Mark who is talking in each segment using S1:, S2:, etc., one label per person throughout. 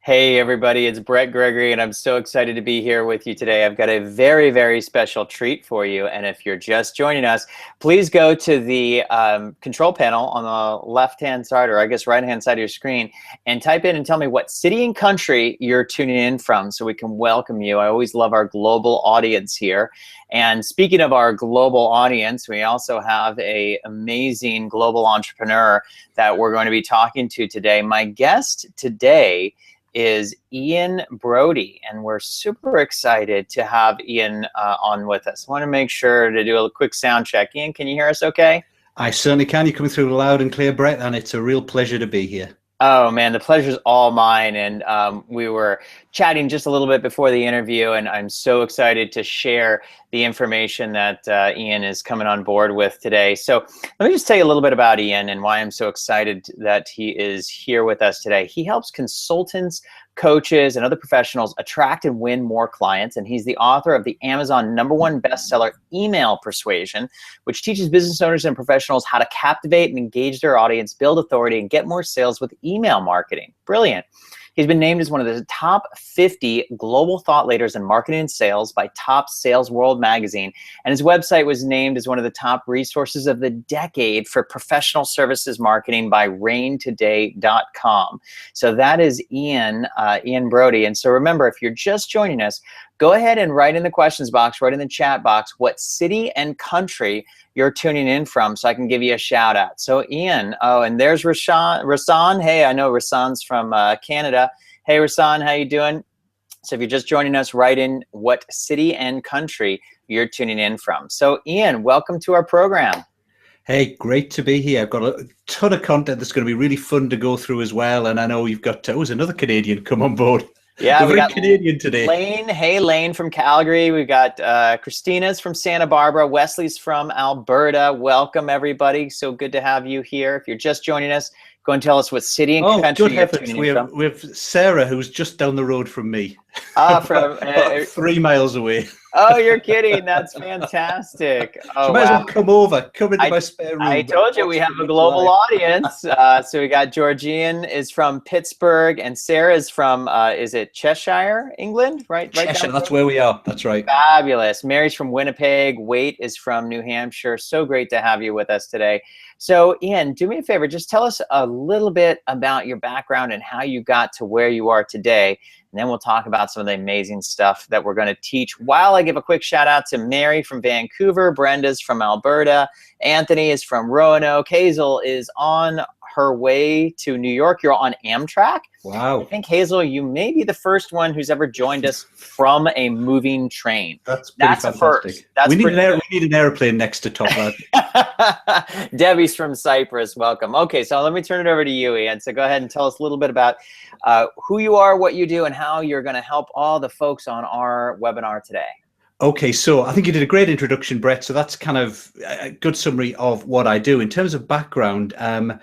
S1: Hey everybody, it's Bret Gregory and I'm so excited to be here with you today. I've got a very, very special treat for you. And if you're just joining us, please go to the control panel on the left-hand side, or I guess right-hand side of your screen, and type in and tell me what city and country you're tuning in from so we can welcome you. I always love our global audience here. And speaking of our global audience, we also have an amazing global entrepreneur that we're going to be talking to today. My guest today is Ian Brody, and we're super excited to have Ian on with us. I want to make sure to do a quick sound check. Ian, can you hear us okay?
S2: I certainly can. You're coming through loud and clear, Brett, and it's a real pleasure to be here.
S1: Oh man, the pleasure's all mine. And we were chatting just a little bit before the interview, and I'm so excited to share the information that Ian is coming on board with today. So let me just tell you a little bit about Ian and why I'm so excited that he is here with us today. He helps consultants, coaches, and other professionals attract and win more clients. And he's the author of the Amazon #1 bestseller, Email Persuasion, which teaches business owners and professionals how to captivate and engage their audience, build authority, and get more sales with email marketing. Brilliant. He's been named as one of the top 50 global thought leaders in marketing and sales by Top Sales World magazine. And his website was named as one of the top resources of the decade for professional services marketing by raintoday.com. So that is Ian Brody. And so remember, if you're just joining us, go ahead and write in the questions box, write in the chat box, what city and country you're tuning in from so I can give you a shout out. So Ian, oh, and there's Rasan. Hey, I know Rasan's from Canada. Hey Rasan, how you doing? So if you're just joining us, write in what city and country you're tuning in from. So Ian, welcome to our program.
S2: Hey, great to be here. I've got a ton of content that's going to be really fun to go through as well. And I know you've got, another Canadian come on board.
S1: Yeah, we got
S2: Canadian today.
S1: Lane. Hey, Lane from Calgary. We've got Christina's from Santa Barbara. Wesley's from Alberta. Welcome, everybody. So good to have you here. If you're just joining us, go and tell us what city and country you're tuning in from.
S2: We have Sarah, who's just down the road from me.
S1: From
S2: 3 miles away.
S1: Oh, you're kidding. That's fantastic. Oh,
S2: so might as well come into my spare room.
S1: I told you we have a global audience. So we got Georgian is from Pittsburgh, and Sarah is from, is it Cheshire, England? Right
S2: Cheshire, that's where we are. That's right.
S1: Fabulous. Mary's from Winnipeg. Wait is from New Hampshire. So great to have you with us today. So Ian, do me a favor. Just tell us a little bit about your background and how you got to where you are today. And then we'll talk about some of the amazing stuff that we're going to teach, while I give a quick shout out to Mary from Vancouver, Brenda's from Alberta, Anthony is from Roanoke, Hazel is on her way to New York. You're on Amtrak.
S2: Wow.
S1: I think, Hazel, you may be the first one who's ever joined us from a moving train.
S2: That's fantastic. A first. We need an airplane next to top that.
S1: Debbie's from Cyprus. Welcome. Okay, so let me turn it over to you, Ian. So go ahead and tell us a little bit about who you are, what you do, and how you're going to help all the folks on our webinar today.
S2: Okay, so I think you did a great introduction, Brett. So that's kind of a good summary of what I do. In terms of background, in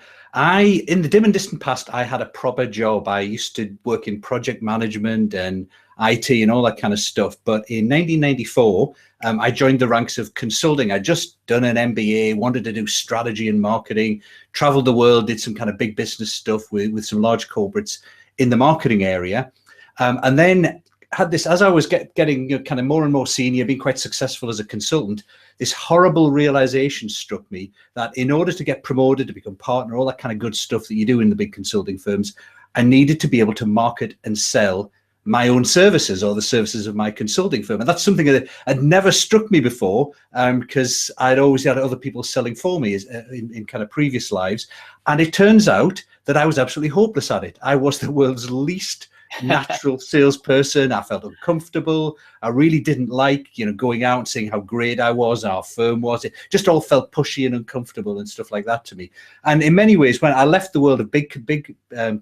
S2: the dim and distant past, I had a proper job. I used to work in project management and IT and all that kind of stuff. But in 1994, I joined the ranks of consulting. I'd just done an MBA, wanted to do strategy and marketing, traveled the world, did some kind of big business stuff with some large corporates in the marketing area. And then had this, as I was getting kind of more and more senior, being quite successful as a consultant, this horrible realization struck me that in order to get promoted, to become partner, all that kind of good stuff that you do in the big consulting firms, I needed to be able to market and sell my own services or the services of my consulting firm. And that's something that had never struck me before, because I'd always had other people selling for me in kind of previous lives. And it turns out that I was absolutely hopeless at it. I was the world's least natural salesperson. I felt uncomfortable. I really didn't like, going out and saying how great I was, our firm was. It just all felt pushy and uncomfortable and stuff like that to me. And in many ways, when I left the world of big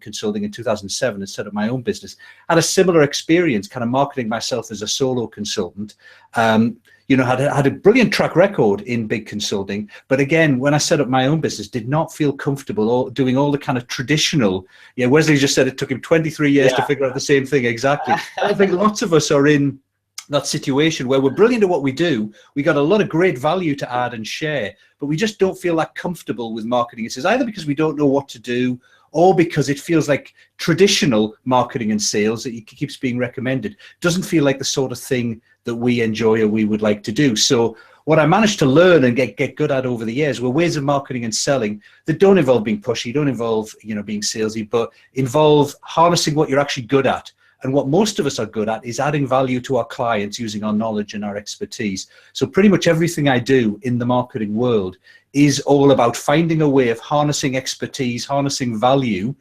S2: consulting in 2007 and set up my own business, I had a similar experience, kind of marketing myself as a solo consultant. Had a brilliant track record in big consulting, but again, when I set up my own business, did not feel comfortable doing all the kind of traditional. Wesley just said it took him 23 years to figure out the same thing exactly. I think lots of us are in that situation where we're brilliant at what we do. We got a lot of great value to add and share, but we just don't feel that comfortable with marketing. It's either because we don't know what to do, or because it feels like traditional marketing and sales that keeps being recommended. Doesn't feel like the sort of thing that we enjoy or we would like to do. So what I managed to learn and get good at over the years were ways of marketing and selling that don't involve being pushy, don't involve, being salesy, but involve harnessing what you're actually good at. And what most of us are good at is adding value to our clients using our knowledge and our expertise. So pretty much everything I do in the marketing world is all about finding a way of harnessing expertise, harnessing value,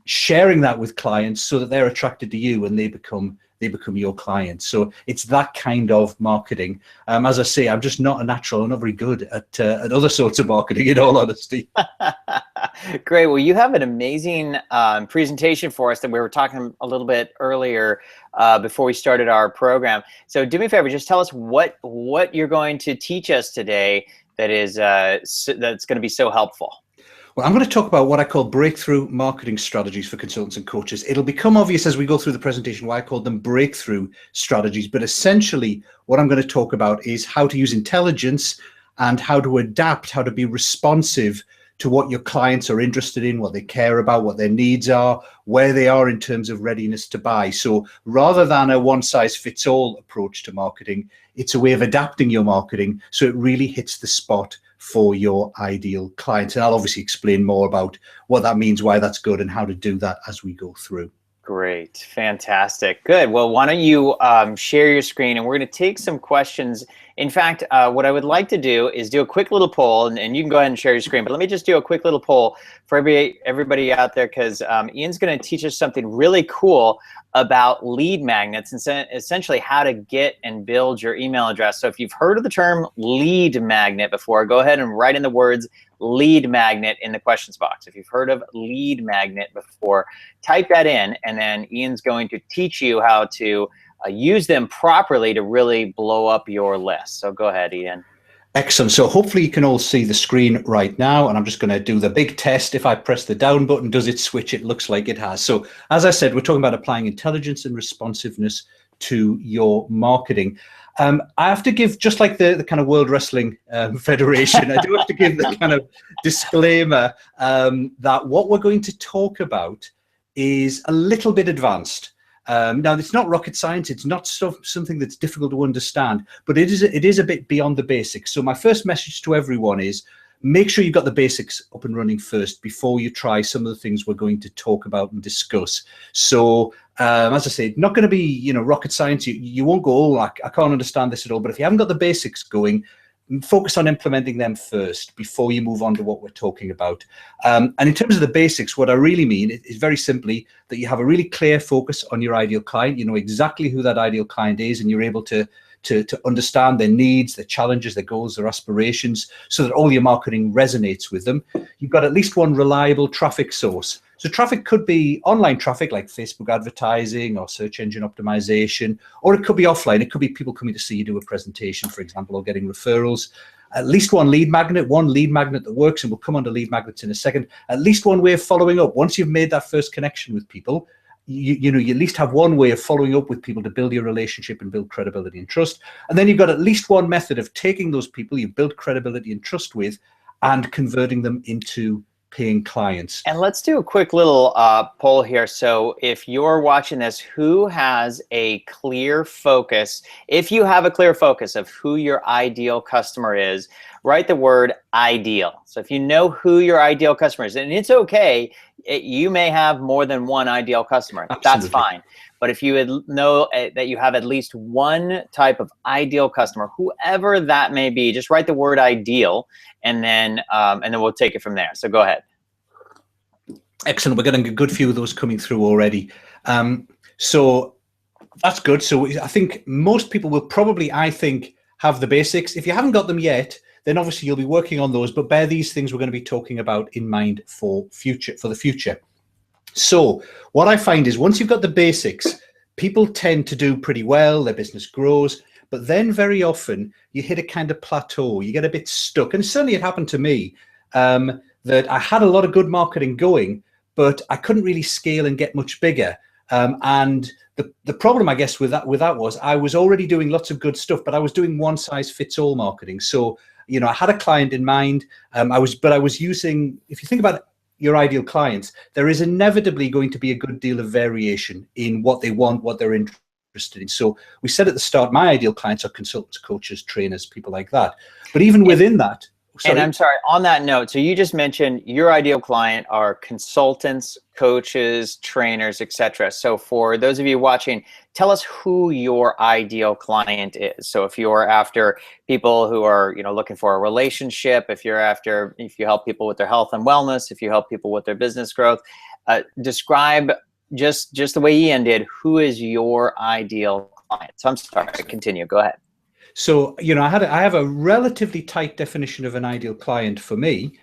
S2: sharing that with clients so that they're attracted to you and they become your clients. So it's that kind of marketing. As I say, I'm just not a natural. I'm not very good at other sorts of marketing, in all honesty.
S1: Great. Well, you have an amazing presentation for us that we were talking a little bit earlier before we started our program. So do me a favor, just tell us what you're going to teach us today that is that's going to be so helpful.
S2: Well, I'm going to talk about what I call breakthrough marketing strategies for consultants and coaches. It'll become obvious as we go through the presentation why I call them breakthrough strategies. But essentially, what I'm going to talk about is how to use intelligence and how to adapt, how to be responsive to what your clients are interested in, what they care about, what their needs are, where they are in terms of readiness to buy. So rather than a one-size-fits-all approach to marketing, it's a way of adapting your marketing so it really hits the spot for your ideal clients. And I'll obviously explain more about what that means, why that's good, and how to do that as we go through.
S1: Great. Fantastic. Good. Well, why don't you share your screen, and we're going to take some questions. In fact, what I would like to do is do a quick little poll, and you can go ahead and share your screen, but let me just do a quick little poll for everybody out there, because Ian's going to teach us something really cool about lead magnets and essentially how to get and build your email address. So if you've heard of the term lead magnet before, go ahead and write in the words lead magnet in the questions box. If you've heard of lead magnet before, type that in, and then Ian's going to teach you how to use them properly to really blow up your list. So go ahead, Ian.
S2: Excellent. So hopefully you can all see the screen right now, and I'm just going to do the big test. If I press the down button, does it switch? It looks like it has. So as I said, we're talking about applying intelligence and responsiveness to your marketing. I have to give, just like the kind of World Wrestling Federation, I do have to give the kind of disclaimer that what we're going to talk about is a little bit advanced. Now, it's not rocket science. It's not something that's difficult to understand, but it is a bit beyond the basics. So my first message to everyone is make sure you've got the basics up and running first before you try some of the things we're going to talk about and discuss. So as I say, not going to be rocket science. You won't go, oh, I can't understand this at all. But if you haven't got the basics going, focus on implementing them first before you move on to what we're talking about. And in terms of the basics, what I really mean is very simply that you have a really clear focus on your ideal client. You know exactly who that ideal client is, and you're able to understand their needs, their challenges, their goals, their aspirations, so that all your marketing resonates with them. You've got at least one reliable traffic source. So traffic could be online traffic like Facebook advertising or search engine optimization, or it could be offline. It could be people coming to see you do a presentation, for example, or getting referrals. At least one lead magnet that works, and we'll come on to lead magnets in a second. At least one way of following up. Once you've made that first connection with people, you at least have one way of following up with people to build your relationship and build credibility and trust. And then you've got at least one method of taking those people you build credibility and trust with and converting them into paying clients.
S1: And let's do a quick little poll here. So if you're watching this, who has a clear focus? If you have a clear focus of who your ideal customer is, write the word ideal. So if you know who your ideal customer is, and it's okay, you may have more than one ideal customer.
S2: Absolutely.
S1: That's fine. But if you know that you have at least one type of ideal customer, whoever that may be, just write the word ideal, and then we'll take it from there. So go ahead.
S2: Excellent. We're getting a good few of those coming through already. So that's good. So I think most people will probably, have the basics. If you haven't got them yet, then obviously you'll be working on those. But bear these things we're going to be talking about in mind for the future. So what I find is once you've got the basics, people tend to do pretty well. Their business grows. But then very often you hit a kind of plateau. You get a bit stuck. And certainly it happened to me that I had a lot of good marketing going, but I couldn't really scale and get much bigger. And the problem, I guess, with that was I was already doing lots of good stuff, but I was doing one size fits all marketing. So, I had a client in mind. I was using, if you think about your ideal clients, there is inevitably going to be a good deal of variation in what they want, what they're interested in. So we said at the start, my ideal clients are consultants, coaches, trainers, people like that. But even within that,
S1: and I'm sorry, on that note, so you just mentioned your ideal client are consultants, coaches, trainers, etc. So for those of you watching, tell us who your ideal client is. So if you're after people who are, looking for a relationship, if you help people with their health and wellness, if you help people with their business growth, describe just the way Ian did, who is your ideal client? So I'm sorry, continue, go ahead.
S2: So, I have a relatively tight definition of an ideal client for me,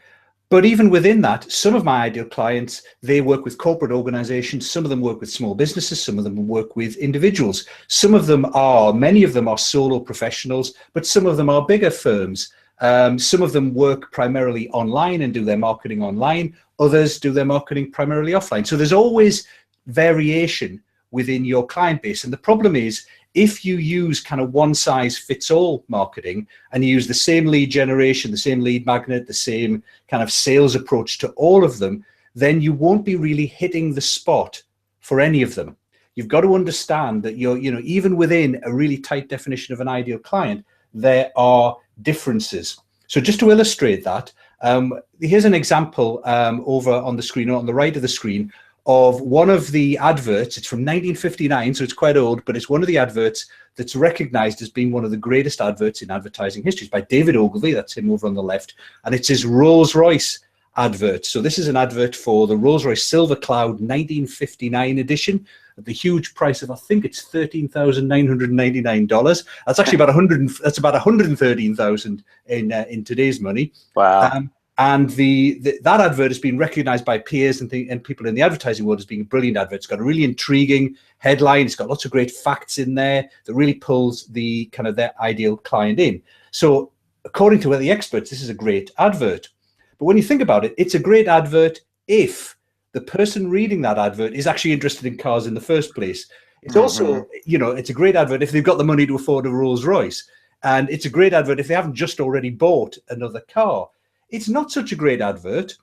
S2: but even within that, some of my ideal clients, they work with corporate organizations, some of them work with small businesses, some of them work with individuals. Many of them are solo professionals, but some of them are bigger firms. Some of them work primarily online and do their marketing online. Others do their marketing primarily offline. So there's always variation within your client base. And the problem is, if you use kind of one size fits all marketing and you use the same lead generation, the same lead magnet, the same kind of sales approach to all of them, then you won't be really hitting the spot for any of them. You've got to understand that even within a really tight definition of an ideal client, there are differences. So just to illustrate that, here's an example over on the screen, or on the right of the screen, of one of the adverts. It's from 1959, so it's quite old, but it's one of the adverts that's recognized as being one of the greatest adverts in advertising history. It's by David Ogilvy, that's him over on the left, and it's his Rolls-Royce advert. So this is an advert for the Rolls-Royce Silver Cloud 1959 edition at the huge price of, I think it's $13,999. That's actually about $113,000 in today's money.
S1: Wow.
S2: And that advert has been recognized by peers and people in the advertising world as being a brilliant advert. It's got a really intriguing headline. It's got lots of great facts in there that really pulls the kind of their ideal client in. So according to the experts, this is a great advert. But when you think about it, it's a great advert if the person reading that advert is actually interested in cars in the first place. It's also, it's a great advert if they've got the money to afford a Rolls Royce. And it's a great advert if they haven't just already bought another car. It's not such a great advert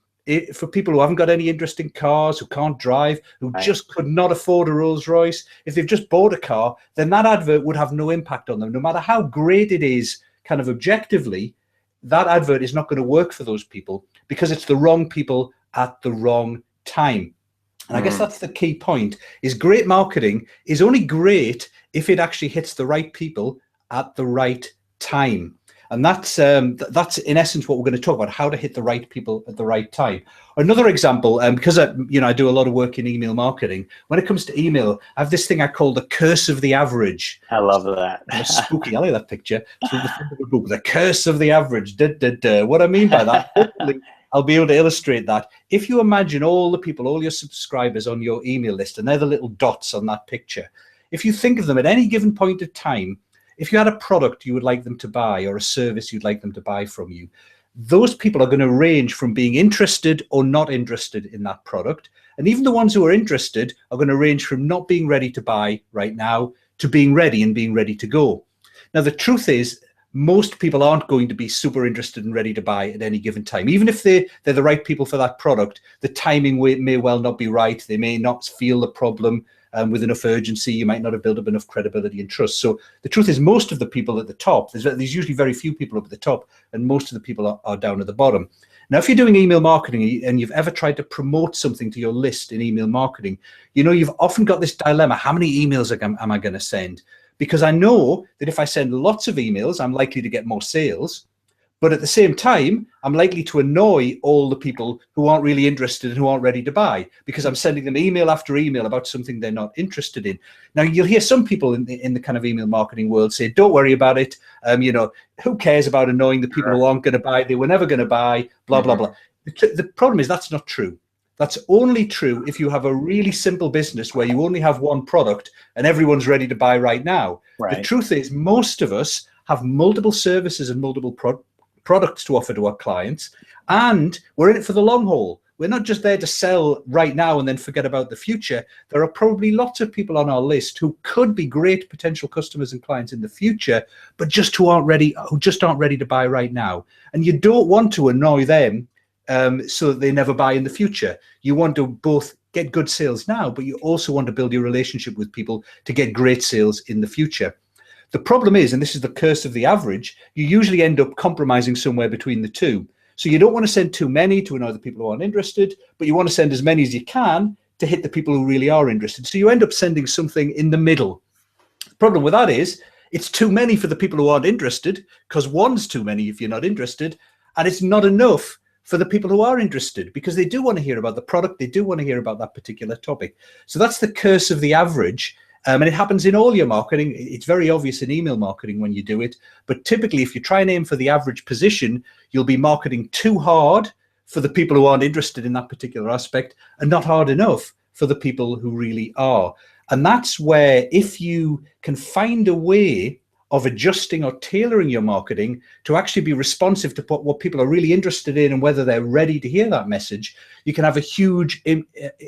S2: for people who haven't got any interest in cars, who can't drive, who just could not afford a Rolls Royce. If they've just bought a car, then that advert would have no impact on them. No matter how great it is kind of objectively, that advert is not going to work for those people because it's the wrong people at the wrong time. And I guess that's the key point, is great marketing is only great if it actually hits the right people at the right time. And that's in essence what we're going to talk about, how to hit the right people at the right time. Another example, because I do a lot of work in email marketing. When it comes to email, I have this thing I call the curse of the average.
S1: I love that.
S2: Spooky. I like that picture. So the curse of the average. What I mean by that, hopefully I'll be able to illustrate that. If you imagine all the people, all your subscribers on your email list, and they're the little dots on that picture. If you think of them at any given point of time, if you had a product you would like them to buy or a service you'd like them to buy from you, those people are going to range from being interested or not interested in that product. And even the ones who are interested are going to range from not being ready to buy right now to being ready and being ready to go. Now, the truth is, most people aren't going to be super interested and ready to buy at any given time. Even if they're the right people for that product, the timing may well not be right. They may not feel the problem with enough urgency. You might not have built up enough credibility and trust. So the truth is, most of the people at the top, there's usually very few people up at the top, and most of the people are down at the bottom. Now, if you're doing email marketing and you've ever tried to promote something to your list in email marketing, you've often got this dilemma: how many emails am I going to send? Because I know that if I send lots of emails, I'm likely to get more sales. But at the same time, I'm likely to annoy all the people who aren't really interested and who aren't ready to buy, because I'm sending them email after email about something they're not interested in. Now, you'll hear some people in the kind of email marketing world say, don't worry about it. Who cares about annoying the people who aren't going to buy? They were never going to buy, blah, blah, blah. The problem is that's not true. That's only true if you have a really simple business where you only have one product and everyone's ready to buy right now. Right. The truth is, most of us have multiple services and multiple products to offer to our clients, and we're in it for the long haul. We're not just there to sell right now and then forget about the future. There are probably lots of people on our list who could be great potential customers and clients in the future, but who just aren't ready to buy right now. And you don't want to annoy them so that they never buy in the future. You want to both get good sales now, but you also want to build your relationship with people to get great sales in the future. The problem is, and this is the curse of the average, you usually end up compromising somewhere between the two. So you don't want to send too many to annoy the people who aren't interested, but you want to send as many as you can to hit the people who really are interested. So you end up sending something in the middle. The problem with that is it's too many for the people who aren't interested, because one's too many if you're not interested, and it's not enough for the people who are interested, because they do want to hear about the product, they do want to hear about that particular topic. So that's the curse of the average. And it happens in all your marketing. It's very obvious in email marketing when you do it. But typically, if you try and aim for the average position, you'll be marketing too hard for the people who aren't interested in that particular aspect, and not hard enough for the people who really are. And that's where, if you can find a way of adjusting or tailoring your marketing to actually be responsive to what people are really interested in and whether they're ready to hear that message, you can have a huge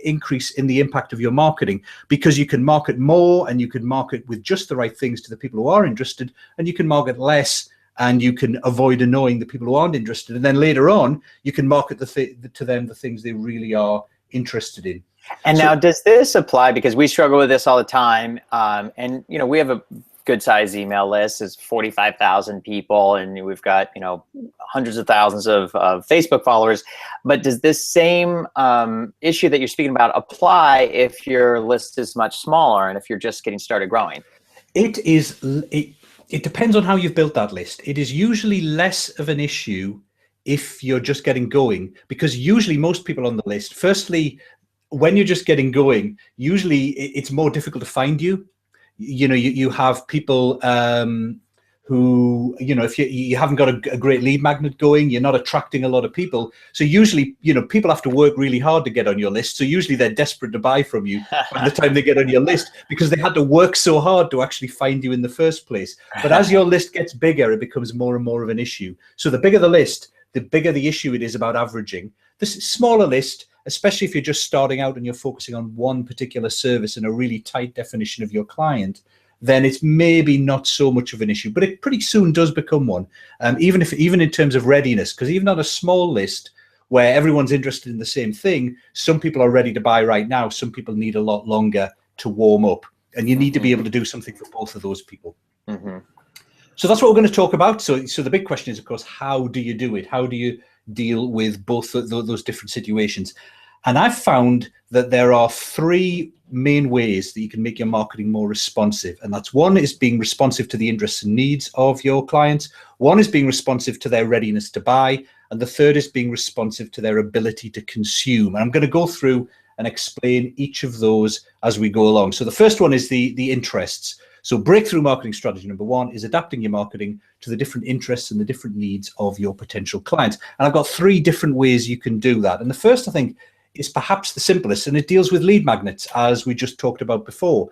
S2: increase in the impact of your marketing, because you can market more and you can market with just the right things to the people who are interested, and you can market less and you can avoid annoying the people who aren't interested. And then later on, you can market to them the things they really are interested in.
S1: And now, does this apply, because we struggle with this all the time, and we have a good sized email list, is 45,000 people, and we've got hundreds of thousands of Facebook followers. But does this same issue that you're speaking about apply if your list is much smaller and if you're just getting started growing?
S2: It depends on how you've built that list. It is usually less of an issue if you're just getting going, because usually most people on the list, firstly, when you're just getting going, usually it's more difficult to find you. You have people who, if you haven't got a great lead magnet going, you're not attracting a lot of people. So usually, people have to work really hard to get on your list. So usually they're desperate to buy from you by the time they get on your list, because they had to work so hard to actually find you in the first place. But as your list gets bigger, it becomes more and more of an issue. So the bigger the list, the bigger the issue it is about averaging. This smaller list, especially if you're just starting out and you're focusing on one particular service and a really tight definition of your client, then it's maybe not so much of an issue, but it pretty soon does become one. Even in terms of readiness, because even on a small list where everyone's interested in the same thing, some people are ready to buy right now. Some people need a lot longer to warm up, and you need to be able to do something for both of those people. So that's what we're going to talk about. So the big question is, of course, how do you do it? How do you deal with both of those different situations? And I've found that there are three main ways that you can make your marketing more responsive. And that's: one is being responsive to the interests and needs of your clients. One is being responsive to their readiness to buy. And the third is being responsive to their ability to consume. And I'm going to go through and explain each of those as we go along. So the first one is the interests. So breakthrough marketing strategy number one is adapting your marketing to the different interests and the different needs of your potential clients. And I've got three different ways you can do that. And the first, I think, is perhaps the simplest, and it deals with lead magnets, as we just talked about before.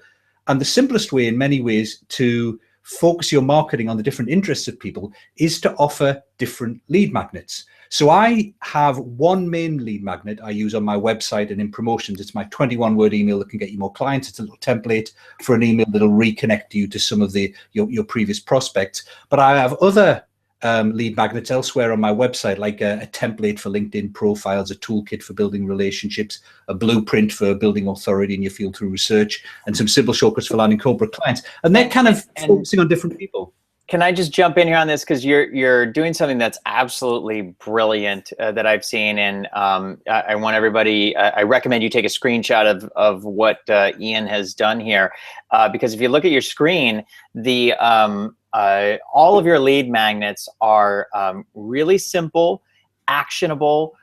S2: And the simplest way in many ways to focus your marketing on the different interests of people is to offer different lead magnets. So I have one main lead magnet I use on my website and in promotions. It's my 21-word email that can get you more clients. It's a little template for an email that'll reconnect you to some of your previous prospects. But I have other lead magnets elsewhere on my website, like a template for LinkedIn profiles, a toolkit for building relationships, a blueprint for building authority in your field through research, and some simple shortcuts for landing corporate clients. And they're kind of focusing on different people.
S1: Can I just jump in here on this, because you're doing something that's absolutely brilliant that I've seen, and I want everybody. I recommend you take a screenshot of what Ian has done here, because if you look at your screen, all of your lead magnets are really simple, actionable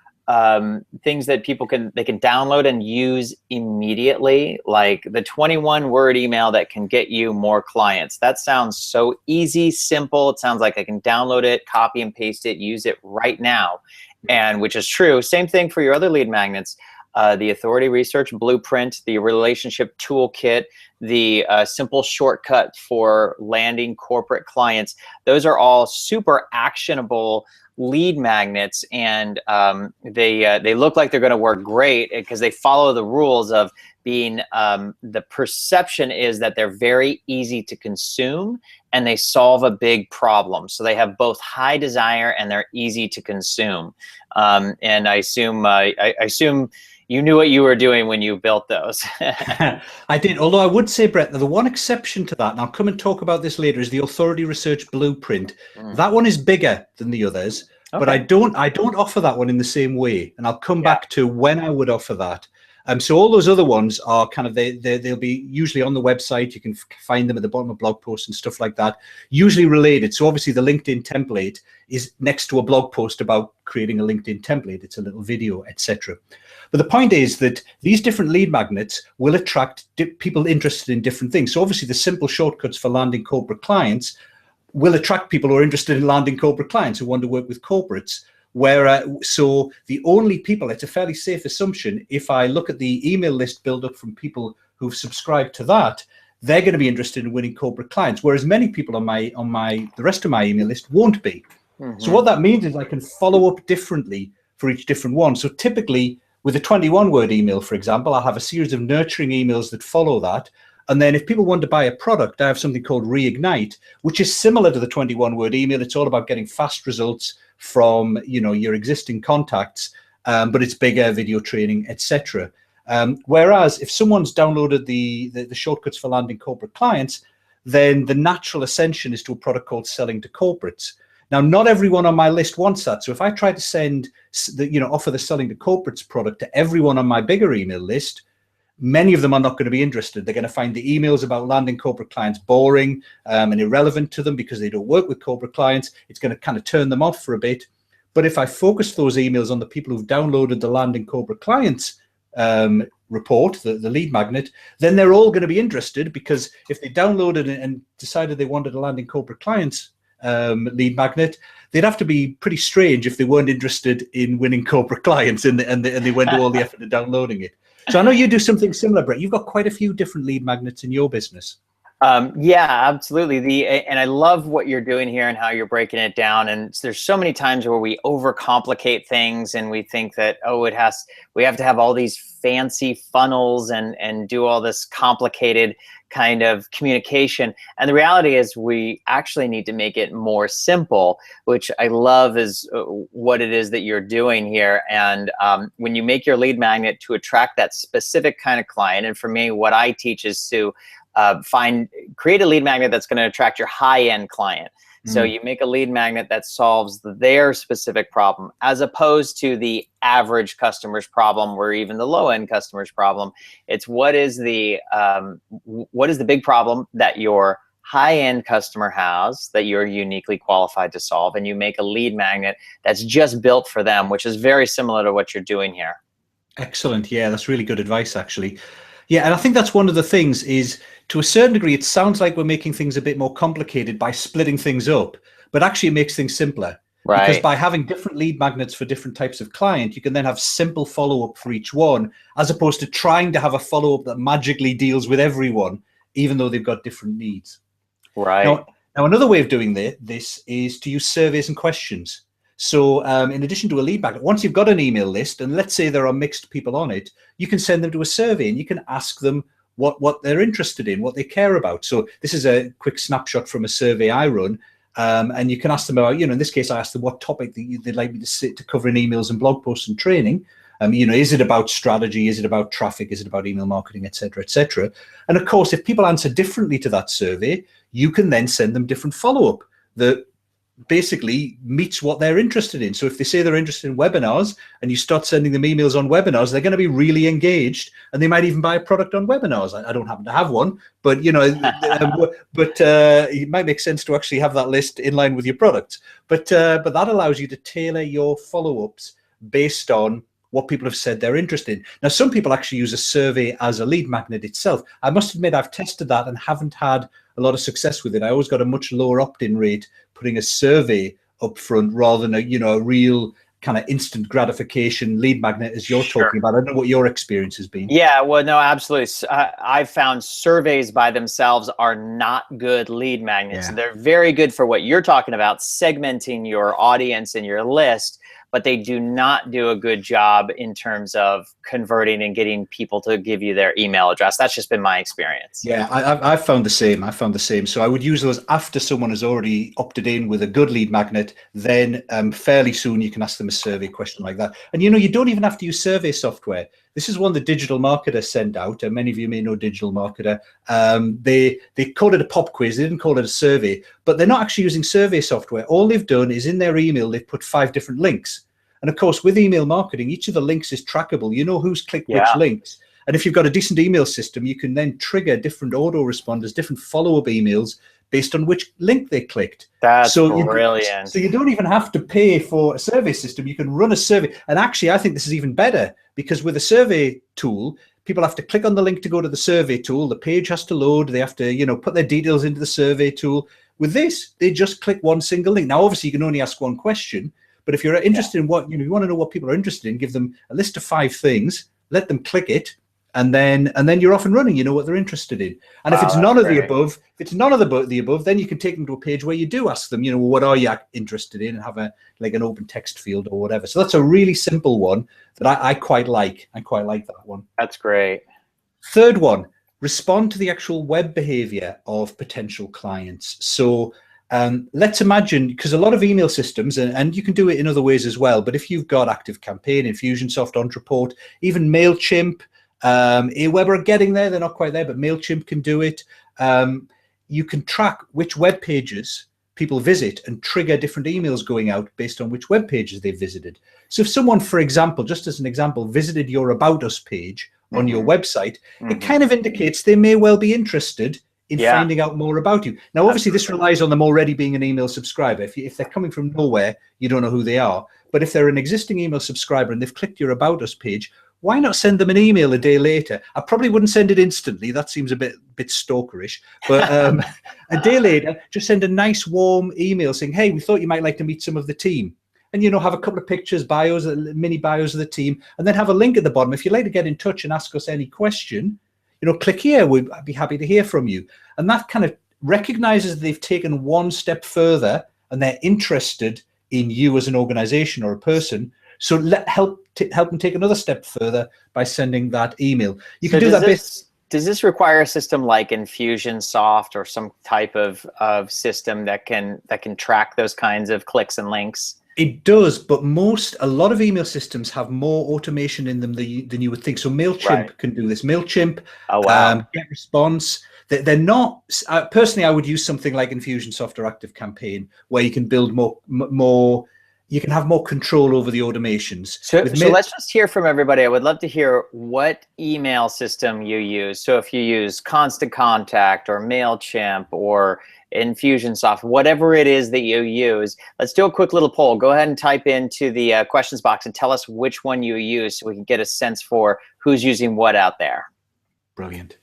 S1: things that people can download and use immediately, like the 21-word email that can get you more clients. That sounds so easy, simple. It sounds like I can download it, copy and paste it, use it right now, and which is true. Same thing for your other lead magnets. The authority research blueprint, the relationship toolkit, the simple shortcut for landing corporate clients. Those are all super actionable lead magnets, and they look like they're going to work great because they follow the rules of being, the perception is that they're very easy to consume and they solve a big problem. So they have both high desire and they're easy to consume. And I assume you knew what you were doing when you built those.
S2: I did, although I would say, Brett, that the one exception to that, and I'll come and talk about this later, is the Authority Research Blueprint. That one is bigger than the others, but I don't offer that one in the same way. And I'll come back to when I would offer that. So all those other ones are kind of, they'll be usually on the website. You can find them at the bottom of blog posts and stuff like that, usually related. So obviously the LinkedIn template is next to a blog post about creating a LinkedIn template. It's a little video, etc. But the point is that these different lead magnets will attract people interested in different things. So obviously the simple shortcuts for landing corporate clients will attract people who are interested in landing corporate clients who want to work with corporates. So the only people, it's a fairly safe assumption, if I look at the email list build up from people who've subscribed to that, they're going to be interested in winning corporate clients, whereas many people on the rest of my email list won't be. So what that means is I can follow up differently for each different one. So typically with a 21-word email, for example, I'll have a series of nurturing emails that follow that. And then if people want to buy a product, I have something called Reignite, which is similar to the 21-word email. It's all about getting fast results from your existing contacts, but it's bigger, video training, etc. Whereas if someone's downloaded the shortcuts for landing corporate clients, then the natural ascension is to a product called Selling to Corporates. Now, not everyone on my list wants that. So if I try to offer the Selling to Corporates product to everyone on my bigger email list, many of them are not going to be interested. They're going to find the emails about landing corporate clients boring and irrelevant to them because they don't work with corporate clients. It's going to kind of turn them off for a bit. But if I focus those emails on the people who've downloaded the landing corporate clients report, the lead magnet, then they're all going to be interested, because if they downloaded it and decided they wanted a landing corporate clients lead magnet, they'd have to be pretty strange if they weren't interested in winning corporate clients and they went to all the effort of downloading it. So I know you do something similar, Brett. You've got quite a few different lead magnets in your business.
S1: Yeah, absolutely. And I love what you're doing here and how you're breaking it down. And there's so many times where we overcomplicate things and we think that, we have to have all these fancy funnels and do all this complicated kind of communication. And the reality is we actually need to make it more simple, which I love is what it is that you're doing here. And when you make your lead magnet to attract that specific kind of client, and for me, what I teach is to create a lead magnet that's going to attract your high-end client. So you make a lead magnet that solves their specific problem, as opposed to the average customer's problem or even the low-end customer's problem. It's what is the big problem that your high-end customer has that you're uniquely qualified to solve, and you make a lead magnet that's just built for them, which is very similar to what you're doing here.
S2: Excellent. Yeah, that's really good advice, actually. Yeah, and I think that's one of the things is, to a certain degree, it sounds like we're making things a bit more complicated by splitting things up, but actually it makes things simpler. Right. Because by having different lead magnets for different types of client, you can then have simple follow-up for each one, as opposed to trying to have a follow-up that magically deals with everyone, even though they've got different needs.
S1: Right.
S2: Now another way of doing this is to use surveys and questions. So in addition to a lead magnet, once you've got an email list, and let's say there are mixed people on it, you can send them to a survey and you can ask them what they're interested in, what they care about. So this is a quick snapshot from a survey I run. And you can ask them about, in this case, I asked them what topic they'd like me to cover in emails and blog posts and training. Is it about strategy? Is it about traffic? Is it about email marketing, et cetera, et cetera? And of course, if people answer differently to that survey, you can then send them different follow-up that basically meets what they're interested in. So if they say they're interested in webinars and you start sending them emails on webinars, they're going to be really engaged, and they might even buy a product on webinars. I don't happen to have one, but it might make sense to actually have that list in line with your products. But that allows you to tailor your follow-ups based on what people have said they're interested in. Now, some people actually use a survey as a lead magnet itself. I must admit, I've tested that and haven't had a lot of success with it. I always got a much lower opt-in rate putting a survey up front rather than a real kind of instant gratification lead magnet as you're talking about. I don't know what your experience has been.
S1: Yeah, well, no, absolutely. I've found surveys by themselves are not good lead magnets. Yeah. They're very good for what you're talking about, segmenting your audience and your list. but they do not do a good job in terms of converting and getting people to give you their email address. That's just been my experience.
S2: Yeah, I've found the same. I found the same. So I would use those after someone has already opted in with a good lead magnet. Then fairly soon you can ask them a survey question like that. And you don't even have to use survey software. This is one the Digital Marketer sent out, and many of you may know Digital Marketer. They called it a pop quiz. They didn't call it a survey, but they're not actually using survey software. All they've done is in their email they've put 5 different links. And of course, with email marketing, each of the links is trackable. You know who's clicked which links. And if you've got a decent email system, you can then trigger different autoresponders, different follow-up emails based on which link they clicked.
S1: That's brilliant.
S2: So you don't even have to pay for a survey system. You can run a survey. And actually, I think this is even better, because with a survey tool, people have to click on the link to go to the survey tool. The page has to load. They have to, put their details into the survey tool. With this, they just click one single link. Now, obviously, you can only ask one question. But if you're interested in what, you want to know what people are interested in, give them a list of 5 things, let them click it. And then you're off and running. You know what they're interested in. And if it's none of the above, then you can take them to a page where you do ask them, what are you interested in, and have an open text field or whatever. So that's a really simple one that I quite like. I quite like that one.
S1: That's great.
S2: Third one, respond to the actual web behavior of potential clients. So let's imagine, because a lot of email systems, and you can do it in other ways as well, but if you've got ActiveCampaign, Infusionsoft, Ontraport, even MailChimp, Aweber are getting there. They're not quite there, but MailChimp can do it. You can track which web pages people visit and trigger different emails going out based on which web pages they've visited. So if someone, for example, just as an example, visited your About Us page on your website, it kind of indicates they may well be interested in finding out more about you. Now, obviously, this relies on them already being an email subscriber. If they're coming from nowhere, you don't know who they are. But if they're an existing email subscriber and they've clicked your About Us page, why not send them an email a day later? I probably wouldn't send it instantly. That seems a bit stalkerish. But a day later, just send a nice warm email saying, hey, we thought you might like to meet some of the team. And, have a couple of pictures, bios, mini bios of the team, and then have a link at the bottom. If you'd like to get in touch and ask us any question, click here. I'd be happy to hear from you. And that kind of recognizes they've taken one step further and they're interested in you as an organization or a person. So help them take another step further by sending that email. You can do that.
S1: Does this require a system like Infusionsoft or some type of system that can track those kinds of clicks and links?
S2: It does, but a lot of email systems have more automation in them than you would think. So MailChimp can do this. MailChimp, GetResponse. They're not, personally, I would use something like Infusionsoft or ActiveCampaign, where you can build more, you can have more control over the automations.
S1: So let's just hear from everybody. I would love to hear what email system you use. So if you use Constant Contact or MailChimp or Infusionsoft, whatever it is that you use, let's do a quick little poll. Go ahead and type into the questions box and tell us which one you use so we can get a sense for who's using what out there.
S2: Brilliant.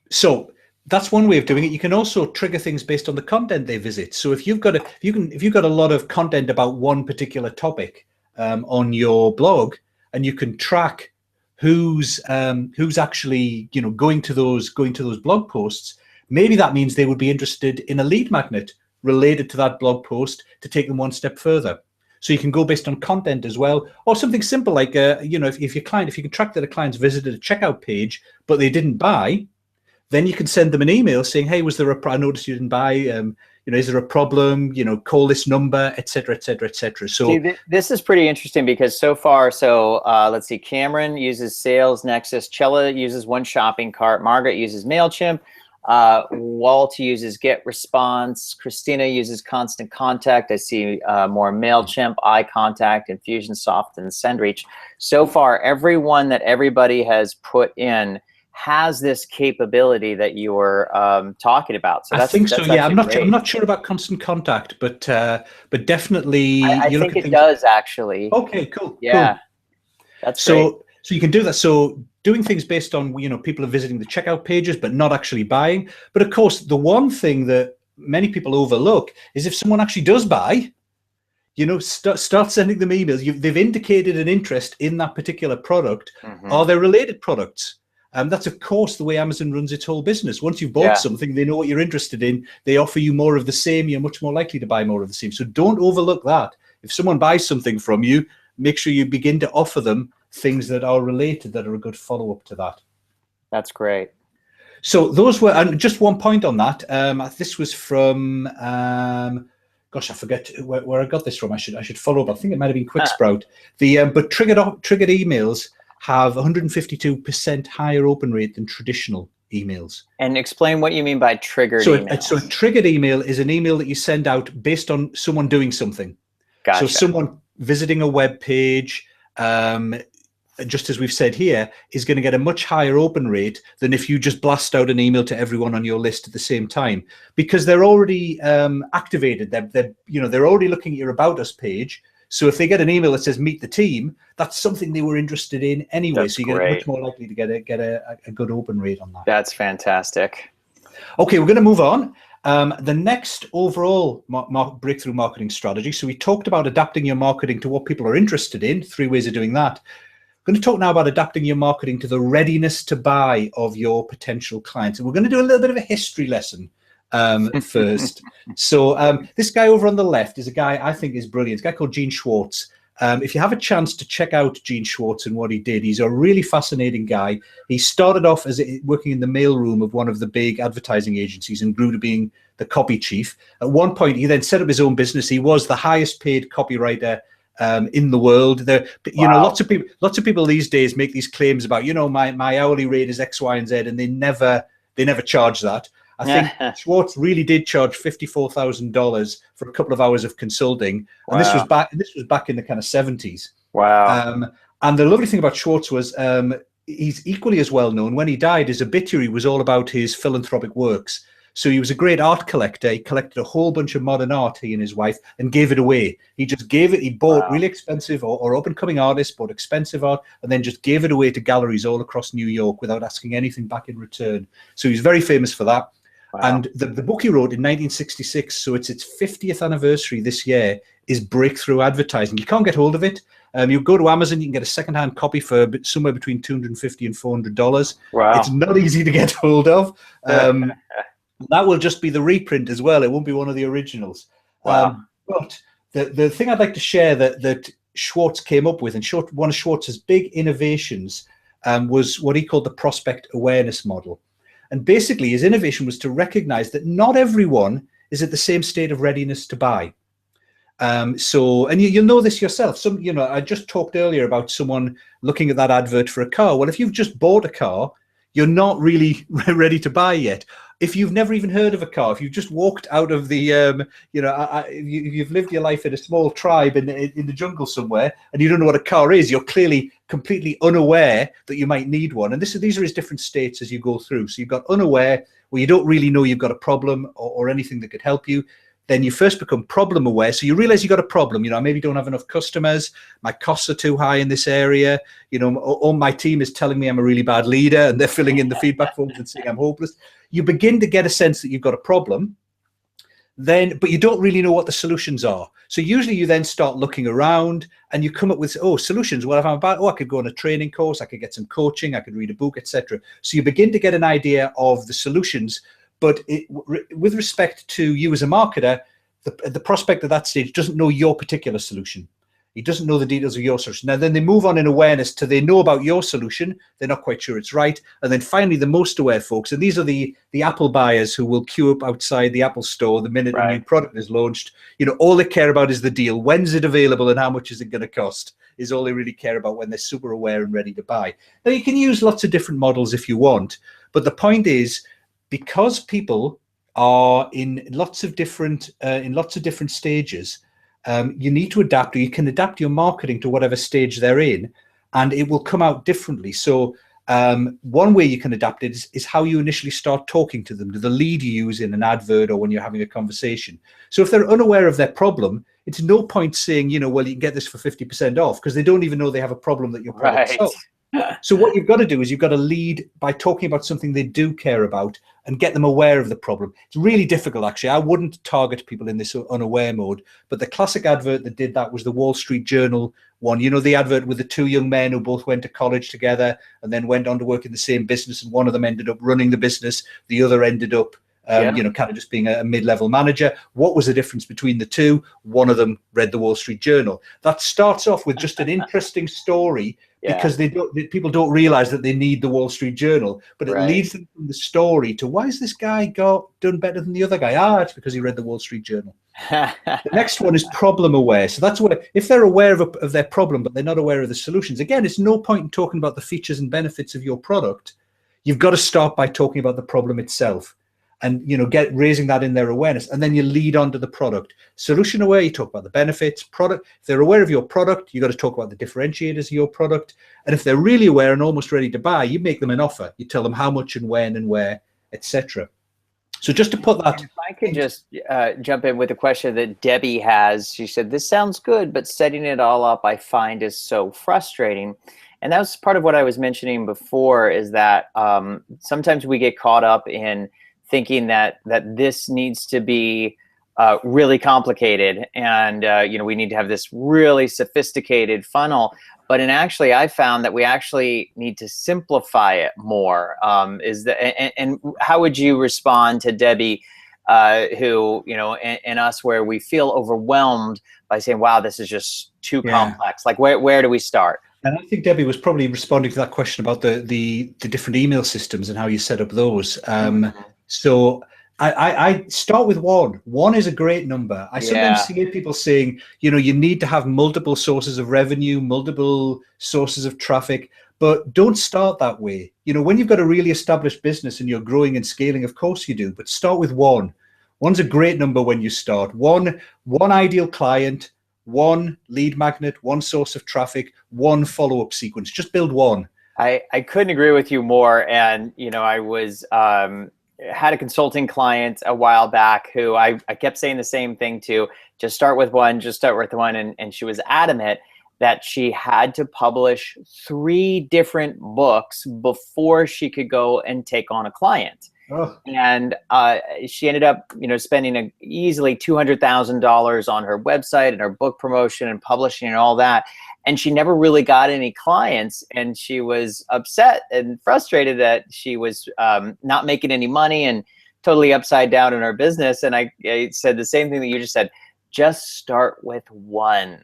S2: So that's one way of doing it. You can also trigger things based on the content they visit. So if you've got a lot of content about one particular topic on your blog, and you can track who's actually going to those blog posts, maybe that means they would be interested in a lead magnet related to that blog post to take them one step further. So you can go based on content as well, or something simple like if you can track that a client's visited a checkout page but they didn't buy, then you can send them an email saying, hey, I noticed you didn't buy, is there a problem, call this number, et cetera, et cetera, et cetera. So
S1: this is pretty interesting because so far, let's see, Cameron uses Sales Nexus, Chella uses One Shopping Cart, Margaret uses MailChimp, Walt uses GetResponse, Christina uses Constant Contact. I see more MailChimp, iContact, Infusionsoft, and SendReach. So far, everyone that everybody has put in has this capability that you were talking about. So
S2: I think so. Yeah, I'm not sure about Constant Contact, but definitely
S1: I think it does actually.
S2: Okay, cool.
S1: Yeah,
S2: cool.
S1: That's great.
S2: So you can do that. So doing things based on people are visiting the checkout pages but not actually buying. But of course, the one thing that many people overlook is if someone actually does buy, start sending them emails. They've indicated an interest in that particular product. Are there related products? That's, of course, the way Amazon runs its whole business. Once you've bought something, they know what you're interested in. They offer you more of the same. You're much more likely to buy more of the same. So don't overlook that. If someone buys something from you, make sure you begin to offer them things that are related, that are a good follow-up to that.
S1: That's great.
S2: So those were, and just one point on that. This was from, gosh, I forget where I got this from. I should follow up. I think it might have been QuickSprout. But triggered emails have 152% higher open rate than traditional emails.
S1: And explain what you mean by triggered email.
S2: So a triggered email is an email that you send out based on someone doing something.
S1: Gotcha.
S2: So someone visiting a web page, just as we've said here, is going to get a much higher open rate than if you just blast out an email to everyone on your list at the same time, because they're already activated. They're already looking at your About Us page. So if they get an email that says meet the team, that's something they were interested in anyway.
S1: That's
S2: so you're much more likely to get a good open rate on that.
S1: That's fantastic.
S2: Okay, we're going to move on. The next overall breakthrough marketing strategy. So we talked about adapting your marketing to what people are interested in. 3 ways of doing that. I'm going to talk now about adapting your marketing to the readiness to buy of your potential clients. And we're going to do a little bit of a history lesson first. So this guy over on the left is a guy I think is brilliant. It's a guy called Gene Schwartz. If you have a chance to check out Gene Schwartz and what he did, he's a really fascinating guy. He started off as working in the mailroom of one of the big advertising agencies and grew to being the copy chief. At one point, he then set up his own business. He was the highest paid copywriter in the world.
S1: Wow.
S2: Lots of people these days make these claims about, my hourly rate is X, Y, and Z, and they never charge that. I think Schwartz really did charge $54,000 for a couple of hours of consulting, and this was back in the kind of 70s.
S1: Wow.
S2: And the lovely thing about Schwartz was he's equally as well known. When he died, his obituary was all about his philanthropic works. So he was a great art collector. He collected a whole bunch of modern art, he and his wife, and gave it away. He just gave it. He bought really expensive or up-and-coming artists, bought expensive art, and then just gave it away to galleries all across New York without asking anything back in return. So he's very famous for that. Wow. And the book he wrote in 1966, so it's its 50th anniversary this year, is Breakthrough Advertising. You can't get hold of it. You go to Amazon, you can get a secondhand copy for somewhere between $250 and $400. Wow. It's not easy to get hold of. That will just be the reprint as well. It won't be one of the originals. Wow. But the thing I'd like to share that Schwartz came up with, and one of Schwartz's big innovations was what he called the prospect awareness model. And basically his innovation was to recognize that not everyone is at the same state of readiness to buy. And you'll know this yourself. I just talked earlier about someone looking at that advert for a car. Well, if you've just bought a car, you're not really ready to buy yet. If you've never even heard of a car, if you've just walked out of the, you've lived your life in a small tribe in the jungle somewhere, and you don't know what a car is, you're clearly completely unaware that you might need one. And these are his different states as you go through. So you've got unaware, where you don't really know you've got a problem or anything that could help you. Then you first become problem aware. So you realize you got a problem. I maybe don't have enough customers. My costs are too high in this area. All my team is telling me I'm a really bad leader, and they're filling in the feedback forms and saying I'm hopeless. You begin to get a sense that you've got a problem, but you don't really know what the solutions are. So usually you then start looking around and you come up with, solutions. Well, if I'm I could go on a training course, I could get some coaching, I could read a book, etc. So you begin to get an idea of the solutions. But with respect to you as a marketer, the prospect at that stage doesn't know your particular solution. He doesn't know the details of your solution. Now, then they move on in awareness to they know about your solution. They're not quite sure it's right. And then finally, the most aware folks, and these are the Apple buyers who will queue up outside the Apple store the minute a new product is launched. All they care about is the deal. When's it available and how much is it going to cost is all they really care about when they're super aware and ready to buy. Now, you can use lots of different models if you want. But the point is, because people are in lots of different stages, you need to adapt, or you can adapt your marketing to whatever stage they're in, and it will come out differently. So one way you can adapt it is how you initially start talking to them, to the lead you use in an advert or when you're having a conversation. So if they're unaware of their problem, it's no point saying, well, you can get this for 50% off, because they don't even know they have a problem that your product solves. So what you've got to do is you've got to lead by talking about something they do care about and get them aware of the problem. It's really difficult, actually. I wouldn't target people in this unaware mode, but the classic advert that did that was the Wall Street Journal one. The advert with the two young men who both went to college together and then went on to work in the same business, and one of them ended up running the business, the other ended up
S1: Yeah.
S2: Kind of just being a mid-level manager. What was the difference between the two? One of them read the Wall Street Journal. That starts off with just an interesting story
S1: Yeah.
S2: because people don't realize that they need the Wall Street Journal, but it
S1: Right.
S2: leads them from the story to why has this guy done better than the other guy? Ah, it's because he read the Wall Street Journal. The next one is problem aware. So that's where, if they're aware of their problem, but they're not aware of the solutions, again, it's no point in talking about the features and benefits of your product. You've got to start by talking about the problem itself and, raising that in their awareness. And then you lead on to the product. Solution aware, you talk about the benefits. Product, if they're aware of your product, you've got to talk about the differentiators of your product. And if they're really aware and almost ready to buy, you make them an offer. You tell them how much and when and where, etc. So just to put that.
S1: If I could just jump in with a question that Debbie has. She said, this sounds good, but setting it all up I find is so frustrating. And that was part of what I was mentioning before, is that sometimes we get caught up in thinking that this needs to be really complicated, and we need to have this really sophisticated funnel. But actually, I found that we actually need to simplify it more. And how would you respond to Debbie, who, and us, where we feel overwhelmed by saying, wow, this is just too complex? Like, where do we start?
S2: And I think Debbie was probably responding to that question about the different email systems and how you set up those. So I start with one. One is a great number. I sometimes see people saying, you need to have multiple sources of revenue, multiple sources of traffic, but don't start that way. When you've got a really established business and you're growing and scaling, of course you do, but start with one. One's a great number when you start. One ideal client, one lead magnet, one source of traffic, one follow-up sequence. Just build one.
S1: I couldn't agree with you more. And, I was had a consulting client a while back who I kept saying the same thing to: just start with one, just start with one. And she was adamant that she had to publish 3 different books before she could go and take on a client. Oh. And she ended up, spending easily $200,000 on her website and her book promotion and publishing and all that. And she never really got any clients. And she was upset and frustrated that she was not making any money and totally upside down in her business. And I said the same thing that you just said: just start with one.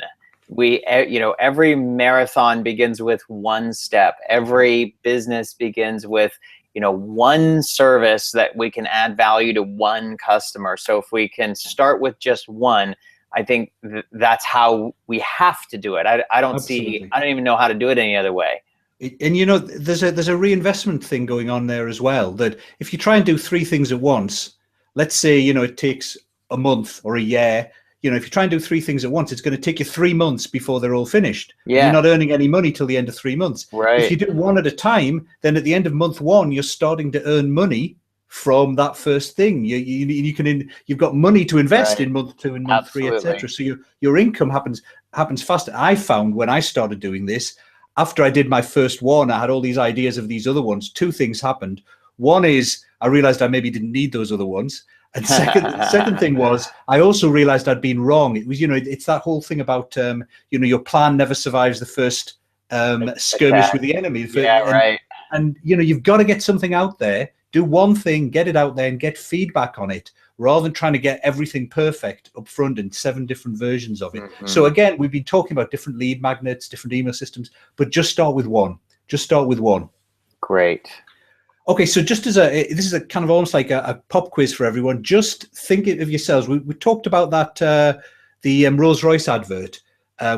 S1: Every marathon begins with one step. Every business begins with one service that we can add value to one customer. So if we can start with just one, I think that's how we have to do it. I don't even know how to do it any other way.
S2: And there's a reinvestment thing going on there as well, that if you try and do 3 things at once, let's say, it takes a month or a year. If you try and do 3 things at once, it's going to take you 3 months before they're all finished. Yeah. You're not earning any money till the end of 3 months.
S1: Right.
S2: If you do one at a time, then at the end of month 1, you're starting to earn money from that first thing. You've got money to invest in month 2 and month 3, etc. So your income happens faster. I found when I started doing this, after I did my first one, I had all these ideas of these other ones. 2 things happened. One is I realized I maybe didn't need those other ones. And second thing was, I also realized I'd been wrong. It was, it's that whole thing about, your plan never survives the first skirmish with the enemy.
S1: Right.
S2: And, you've got to get something out there, do one thing, get it out there and get feedback on it, rather than trying to get everything perfect up front in 7 different versions of it. Mm-hmm. So again, we've been talking about different lead magnets, different email systems, but just start with one. Just start with one.
S1: Great.
S2: Okay, so just this is a kind of almost like a pop quiz for everyone. Just think of yourselves. We talked about that, the Rolls-Royce advert,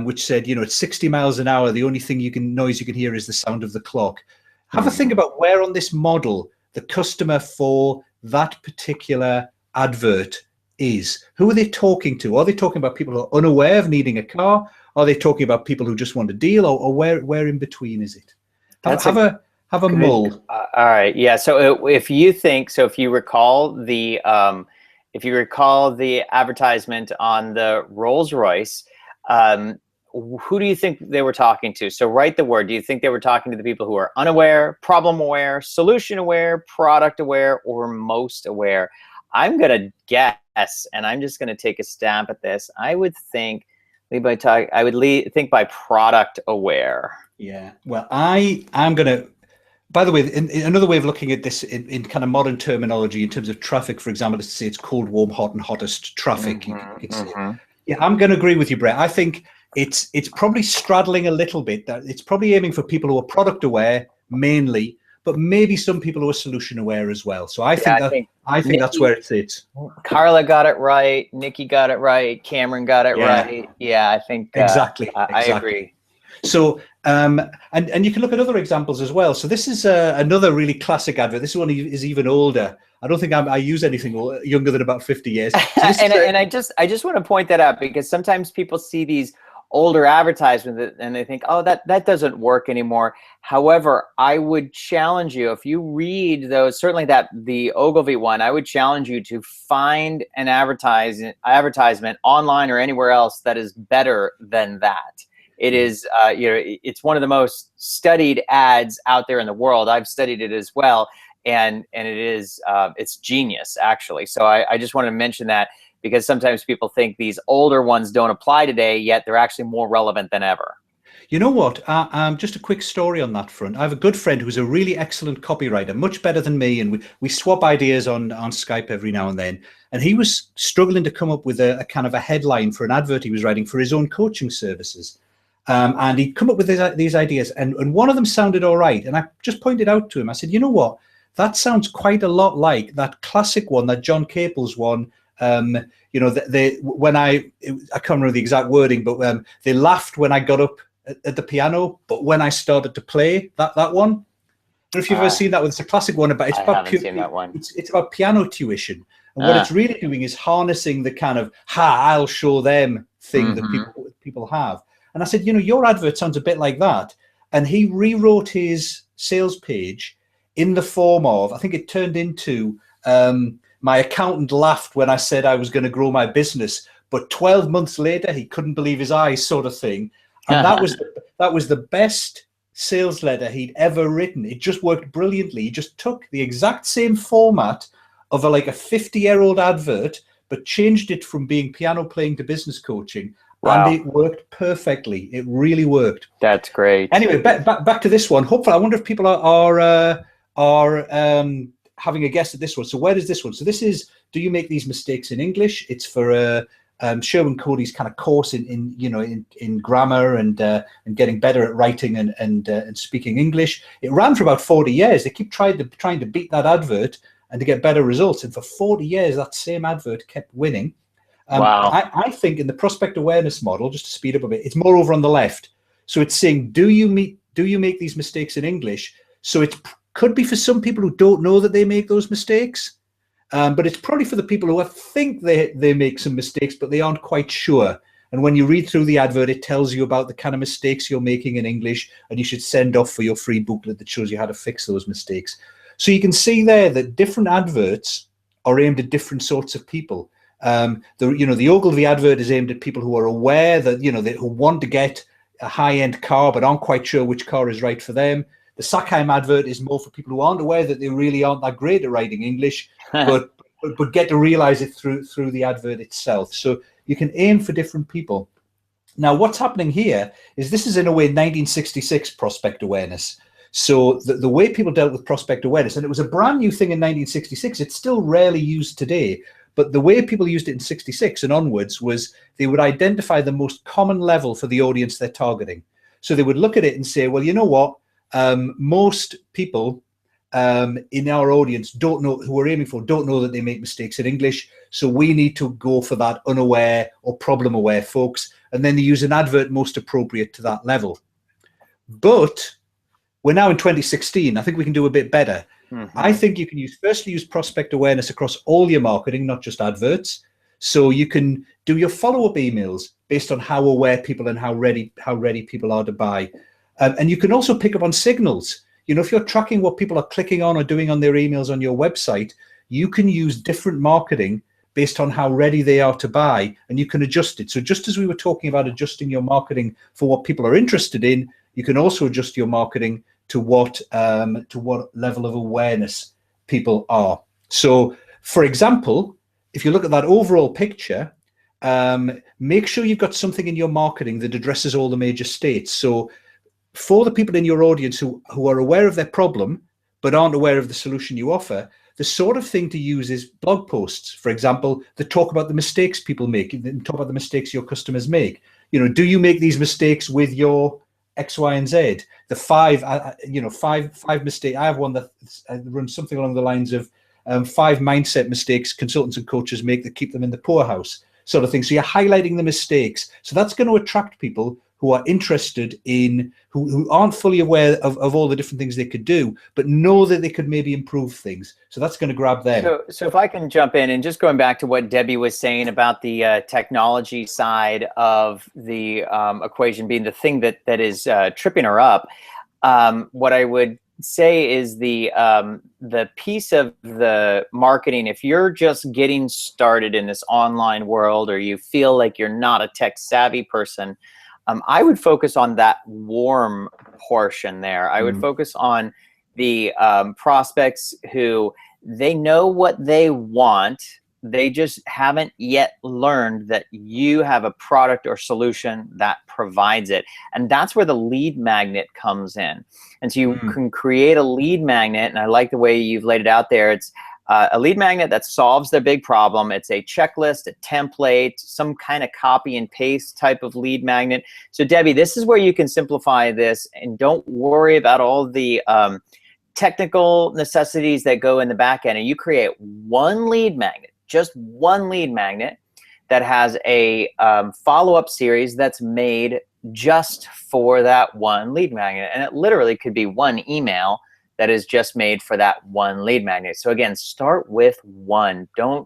S2: which said, at 60 miles an hour, the only noise you can hear is the sound of the clock. Have a think about where on this model the customer for that particular advert is. Who are they talking to? Are they talking about people who are unaware of needing a car? Are they talking about people who just want a deal, or where in between is it? Have a mull.
S1: All right. Yeah. So if you recall the advertisement on the Rolls-Royce, who do you think they were talking to? So write the word. Do you think they were talking to the people who are unaware, problem aware, solution aware, product aware, or most aware? I'm gonna guess, and I'm just gonna take a stab at this. I would think think by product aware.
S2: Yeah. Well, I'm gonna By the way, in another way of looking at this in kind of modern terminology, in terms of traffic, for example, is to say it's cold, warm, hot, and hottest traffic. You could say. Yeah, I'm going to agree with you, Brett. I think it's probably straddling a little bit. That it's probably aiming for people who are product aware mainly, but maybe some people who are solution aware as well. So I think that's where it sits.
S1: Carla got it right. Nikki got it right. Cameron got it right. Yeah, I think
S2: exactly.
S1: I agree.
S2: So, and you can look at other examples as well. So this is another really classic advert. This one is even older. I don't think I use anything younger than about 50 years. So
S1: and I just want to point that out, because sometimes people see these older advertisements and they think, oh, that doesn't work anymore. However, I would challenge you, if you read those, certainly the Ogilvy one, I would challenge you to find an advertisement online or anywhere else that is better than that. It is, it's one of the most studied ads out there in the world. I've studied it as well, and it is, it's genius, actually. So I just want to mention that, because sometimes people think these older ones don't apply today, yet they're actually more relevant than ever.
S2: You know what? Just a quick story on that front. I have a good friend who's a really excellent copywriter, much better than me, and we swap ideas on Skype every now and then. And he was struggling to come up with a kind of a headline for an advert he was writing for his own coaching services. And he'd come up with these ideas, and one of them sounded all right. And I just pointed out to him, I said, you know what? That sounds quite a lot like that classic one, that John Caples one. When I can't remember the exact wording, but they laughed when I got up at the piano, but when I started to play, that one. I don't know if you've ever seen that one. It's a classic one about. It's about piano tuition, and what it's really doing is harnessing the kind of I'll show them thing that people have. And I said, your advert sounds a bit like that. And he rewrote his sales page in the form of, I think it turned into, my accountant laughed when I said I was going to grow my business, but 12 months later, he couldn't believe his eyes, sort of thing. And that was the best sales letter he'd ever written. It just worked brilliantly. He just took the exact same format of a 50-year-old advert, but changed it from being piano playing to business coaching. Wow. And it worked perfectly. It really worked.
S1: That's great.
S2: Anyway, back to this one. Hopefully, I wonder if people are having a guess at this one. So where is this one? So this is, do you make these mistakes in English? It's for Sherwin Cody's kind of course in grammar and getting better at writing and speaking English. It ran for about 40 years. They keep trying to beat that advert and to get better results. And for 40 years, that same advert kept winning.
S1: Wow.
S2: I think in the prospect awareness model, just to speed up a bit, it's more over on the left. So it's saying, do you make these mistakes in English? So it could be for some people who don't know that they make those mistakes, but it's probably for the people who think they make some mistakes, but they aren't quite sure. And when you read through the advert, it tells you about the kind of mistakes you're making in English, and you should send off for your free booklet that shows you how to fix those mistakes. So you can see there that different adverts are aimed at different sorts of people. The Ogilvy advert is aimed at people who are aware that, who want to get a high-end car but aren't quite sure which car is right for them. The Sackheim advert is more for people who aren't aware that they really aren't that great at writing English, but get to realize it through the advert itself. So you can aim for different people. Now, what's happening here is this is, in a way, 1966 prospect awareness. So the way people dealt with prospect awareness, and it was a brand new thing in 1966, it's still rarely used today. But the way people used it in 66 and onwards was they would identify the most common level for the audience they're targeting. So they would look at it and say, well, you know what? Most people in our audience don't know, who we're aiming for, don't know that they make mistakes in English. So we need to go for that unaware or problem aware folks. And then they use an advert most appropriate to that level. But we're now in 2016. I think we can do a bit better. I think you can use prospect awareness across all your marketing, not just adverts. So you can do your follow-up emails based on how aware people and how ready people are to buy. And you can also pick up on signals. If you're tracking what people are clicking on or doing on their emails on your website, you can use different marketing based on how ready they are to buy, and you can adjust it. So just as we were talking about adjusting your marketing for what people are interested in, you can also adjust your marketing to what level of awareness people are. So, for example, if you look at that overall picture, make sure you've got something in your marketing that addresses all the major states. So, for the people in your audience who are aware of their problem but aren't aware of the solution you offer, the sort of thing to use is blog posts, for example, that talk about the mistakes people make, and talk about the mistakes your customers make. You know, do you make these mistakes with your X, Y, and Z? The five mistakes. I have one that runs something along the lines of 5 mindset mistakes consultants and coaches make that keep them in the poorhouse, sort of thing. So you're highlighting the mistakes. So that's going to attract people who are interested in, who aren't fully aware of all the different things they could do, but know that they could maybe improve things. So that's going to grab them.
S1: So if I can jump in, and just going back to what Debbie was saying about the technology side of the equation being the thing that is tripping her up, what I would say is the piece of the marketing, if you're just getting started in this online world, or you feel like you're not a tech savvy person, I would focus on that warm portion there. I would focus on the prospects who they know what they want. They just haven't yet learned that you have a product or solution that provides it. And that's where the lead magnet comes in. And so you can create a lead magnet, and I like the way you've laid it out there. It's a lead magnet that solves their big problem. It's a checklist, a template, some kind of copy and paste type of lead magnet. So Debbie, this is where you can simplify this and don't worry about all the technical necessities that go in the back end. And you create one lead magnet, just one lead magnet that has a follow-up series that's made just for that one lead magnet. And it literally could be one email that is just made for that one lead magnet. So again, start with one. Don't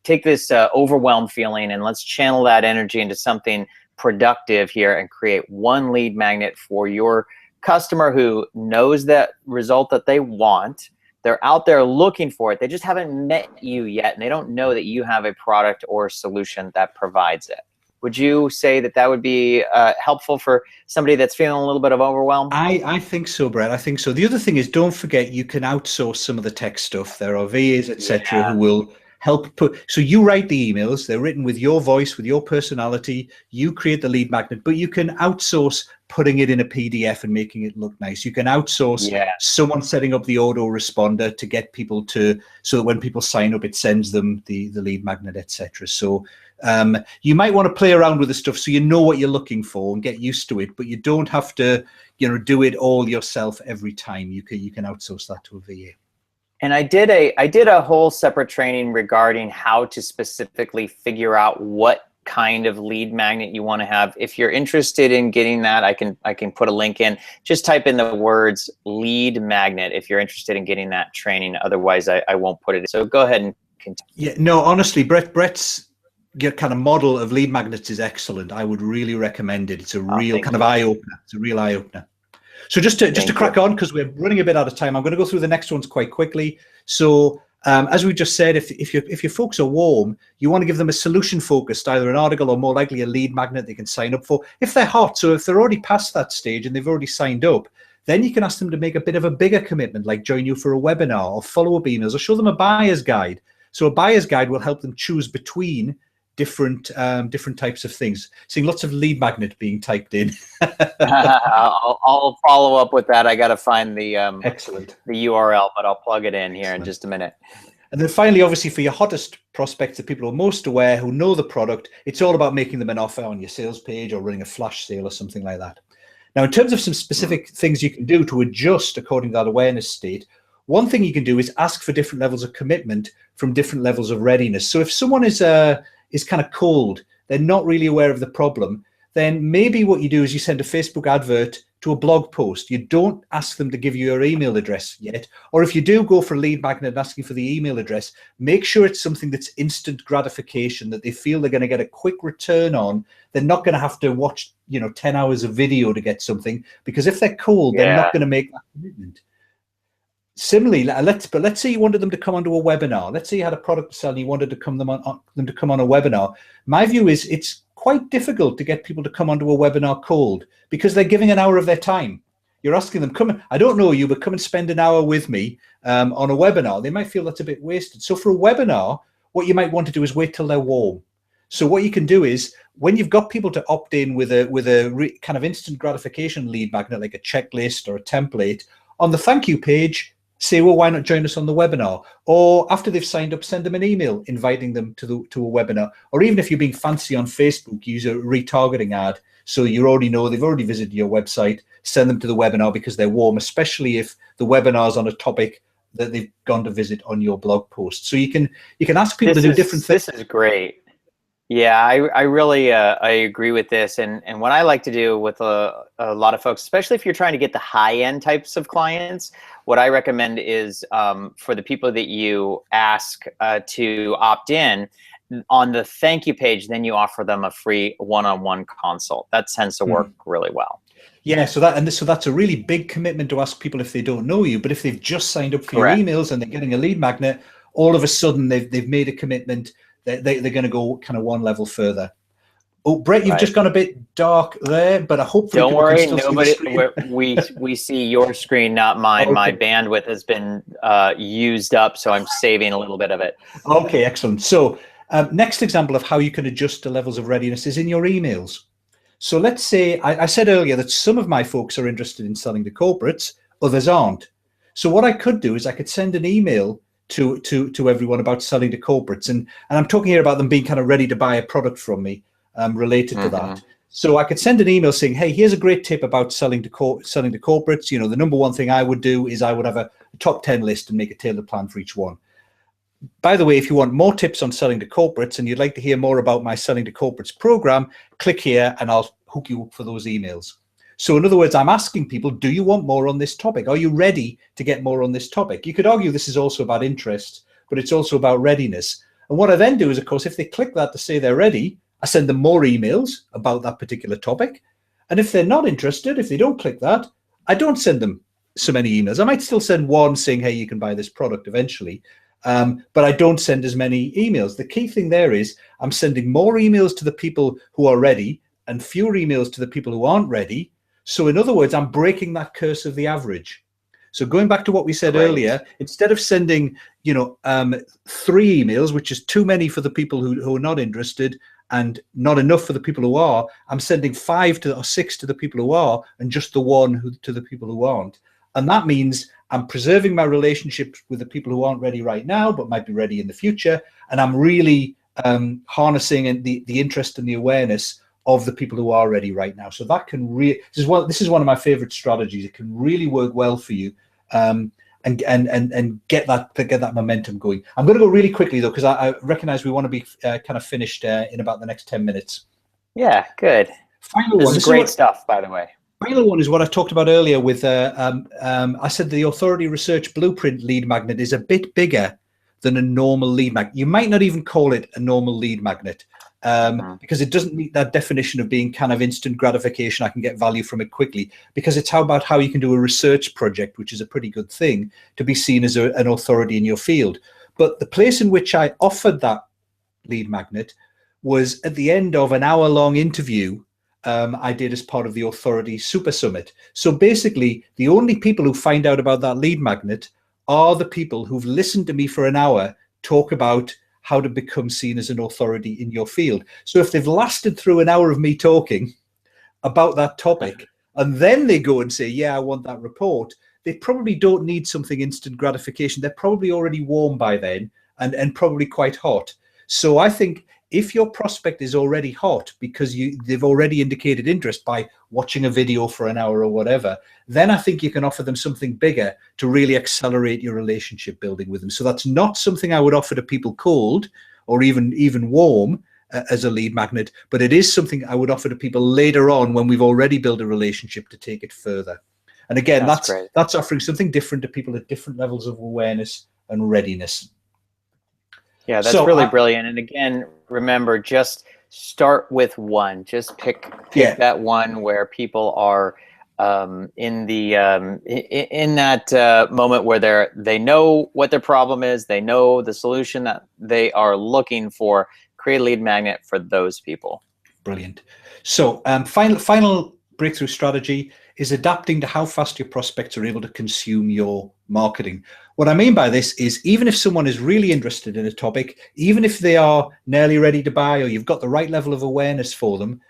S1: take this overwhelmed feeling, and let's channel that energy into something productive here and create one lead magnet for your customer who knows that result that they want. They're out there looking for it. They just haven't met you yet, and they don't know that you have a product or solution that provides it. Would you say that that would be helpful for somebody that's feeling a little bit of overwhelm?
S2: I think so, Brett. I think so. The other thing is, don't forget, you can outsource some of the tech stuff. There are VAs, etc., who will help put. So you write the emails. They're written with your voice, with your personality. You create the lead magnet, but you can outsource putting it in a PDF and making it look nice. You can outsource someone setting up the autoresponder to get people to, so that when people sign up, it sends them the lead magnet, etc. So you might want to play around with the stuff so you know what you're looking for and get used to it, but you don't have to, do it all yourself every time. You can outsource that to a VA.
S1: And I did a whole separate training regarding how to specifically figure out what kind of lead magnet you want to have. If you're interested in getting that, I can put a link in. Just type in the words lead magnet if you're interested in getting that training. Otherwise, I won't put it in. So go ahead and continue.
S2: Yeah, no, honestly, Brett's kind of model of lead magnets is excellent. I would really recommend it. It's a real kind of eye opener. It's a real eye opener. So just to crack on, because we're running a bit out of time, I'm going to go through the next ones quite quickly. So as we just said, if your folks are warm, you want to give them a solution focused, either an article or more likely a lead magnet they can sign up for. If they're hot, so if they're already past that stage and they've already signed up, then you can ask them to make a bit of a bigger commitment, like join you for a webinar or follow-up emails, or show them a buyer's guide. So a buyer's guide will help them choose between different types of things. Seeing lots of lead magnet being typed in.
S1: I'll follow up with that. I got to find the
S2: excellent
S1: the URL, but I'll plug it in here in just a minute.
S2: And then finally, obviously, for your hottest prospects, the people who are most aware, who know the product, it's all about making them an offer on your sales page or running a flash sale or something like that. Now, in terms of some specific things you can do to adjust according to that awareness state, one thing you can do is ask for different levels of commitment from different levels of readiness. So if someone is kind of cold, they're not really aware of the problem, then maybe what you do is you send a Facebook advert to a blog post. You don't ask them to give you your email address yet. Or if you do go for a lead magnet asking for the email address, make sure it's something that's instant gratification, that they feel they're going to get a quick return on. They're not going to have to watch 10 hours of video to get something, because if they're cold, they're not going to make that commitment. Similarly, let's say you wanted them to come onto a webinar. Let's say you had a product to sell and you wanted them to come on a webinar. My view is it's quite difficult to get people to come onto a webinar cold, because they're giving an hour of their time. You're asking them, come, I don't know you, but come and spend an hour with me on a webinar. They might feel that's a bit wasted. So for a webinar, what you might want to do is wait till they're warm. So what you can do is, when you've got people to opt in with a kind of instant gratification lead magnet, like a checklist or a template, on the thank you page, say, well, why not join us on the webinar? Or after they've signed up, send them an email inviting them to a webinar. Or even if you're being fancy on Facebook, use a retargeting ad. So you already know they've already visited your website, send them to the webinar because they're warm, especially if the webinar is on a topic that they've gone to visit on your blog post. So you can ask people to do different things.
S1: This is great. Yeah, I really I agree with this, and what I like to do with a lot of folks, especially if you're trying to get the high end types of clients, what I recommend is for the people that you ask to opt in, on the thank you page, then you offer them a free one-on-one consult. That tends to work really well.
S2: Yeah, so that's a really big commitment to ask people if they don't know you, but if they've just signed up for your emails and they're getting a lead magnet, all of a sudden they've made a commitment. They're going to go kind of one level further. Oh, Bret, you've just gone a bit dark there, but hopefully
S1: don't worry.
S2: Nobody.
S1: We see your screen, not mine. Okay. My bandwidth has been used up, so I'm saving a little bit of it.
S2: Okay, excellent. So next example of how you can adjust the levels of readiness is in your emails. So let's say I said earlier that some of my folks are interested in selling to corporates, others aren't. So what I could do is I could send an email to everyone about selling to corporates, and I'm talking here about them being kind of ready to buy a product from me related to that. So I could send an email saying, hey, here's a great tip about selling to corporates. You know, the number one thing I would do is I would have a top 10 list and make a tailored plan for each one. By the way, if you want more tips on selling to corporates and you'd like to hear more about my Selling to Corporates program, click here and I'll hook you up for those emails. So in other words, I'm asking people, do you want more on this topic? Are you ready to get more on this topic? You could argue this is also about interest, but it's also about readiness. And what I then do is, of course, if they click that to say they're ready, I send them more emails about that particular topic. And if they're not interested, if they don't click that, I don't send them so many emails. I might still send one saying, hey, you can buy this product eventually. But I don't send as many emails. The key thing there is I'm sending more emails to the people who are ready and fewer emails to the people who aren't ready. So in other words, I'm breaking that curse of the average. So going back to what we said earlier, instead of sending, 3 emails, which is too many for the people who are not interested and not enough for the people who are, I'm sending 5 or 6 to the people who are and just the 1 to the people who aren't. And that means I'm preserving my relationships with the people who aren't ready right now, but might be ready in the future. And I'm really harnessing the interest and the awareness of the people who are ready right now. So that can really, this is one of my favorite strategies. It can really work well for you and get that momentum going. I'm going to go really quickly though, because I recognize we want to be kind of finished in about the next 10 minutes.
S1: Yeah, good. This is great stuff, by the way.
S2: Final one is what I talked about earlier with, I said the Authority Research Blueprint lead magnet is a bit bigger than a normal lead magnet. You might not even call it a normal lead magnet because it doesn't meet that definition of being kind of instant gratification. I can get value from it quickly, because it's about how you can do a research project, which is a pretty good thing to be seen as an authority in your field. But the place in which I offered that lead magnet was at the end of an hour-long interview I did as part of the Authority Super Summit. So basically, the only people who find out about that lead magnet are the people who've listened to me for an hour talk about how to become seen as an authority in your field. So if they've lasted through an hour of me talking about that topic, and then they go and say, yeah, I want that report, they probably don't need something instant gratification. They're probably already warm by then and probably quite hot. So I think if your prospect is already hot because they've already indicated interest by watching a video for an hour or whatever, then I think you can offer them something bigger to really accelerate your relationship building with them. So that's not something I would offer to people cold or even warm as a lead magnet, but it is something I would offer to people later on when we've already built a relationship to take it further. And again, that's offering something different to people at different levels of awareness and readiness.
S1: Yeah, that's really brilliant. And again, remember, just start with one. Just pick that one where people are in that moment where they know what their problem is, they know the solution that they are looking for. Create a lead magnet for those people.
S2: Brilliant. So final breakthrough strategy is adapting to how fast your prospects are able to consume your marketing. What I mean by this is, even if someone is really interested in a topic, even if they are nearly ready to buy, or you've got the right level of awareness for them,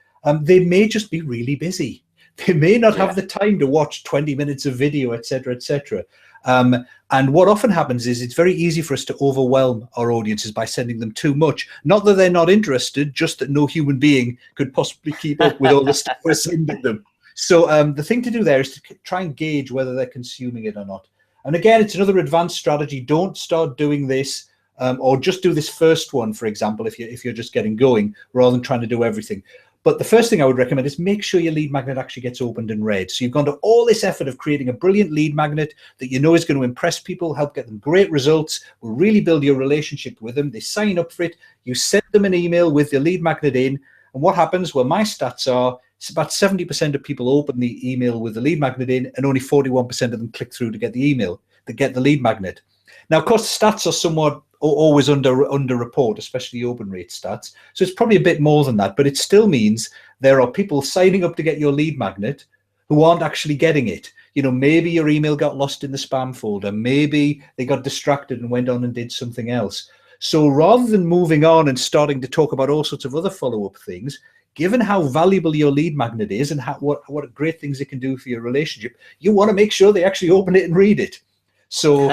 S2: they may just be really busy. They may not have the time to watch 20 minutes of video, etc., etc. And what often happens is it's very easy for us to overwhelm our audiences by sending them too much. Not that they're not interested, just that no human being could possibly keep up with all the stuff we're sending them. So the thing to do there is to try and gauge whether they're consuming it or not. And again, it's another advanced strategy. Don't start doing this, or just do this first one, for example, if you're just getting going, rather than trying to do everything. But the first thing I would recommend is make sure your lead magnet actually gets opened and read. So you've gone to all this effort of creating a brilliant lead magnet that you know is going to impress people, help get them great results, will really build your relationship with them. They sign up for it. You send them an email with your lead magnet in. And what happens? Well, my stats are it's about 70% of people open the email with the lead magnet in, and only 41% of them click through to get the email, to get the lead magnet. Now, of course, the stats are somewhat always under report, especially open rate stats. So it's probably a bit more than that, but it still means there are people signing up to get your lead magnet who aren't actually getting it. You know, maybe your email got lost in the spam folder. Maybe they got distracted and went on and did something else. So rather than moving on and starting to talk about all sorts of other follow-up things, given how valuable your lead magnet is and what great things it can do for your relationship, you want to make sure they actually open it and read it. So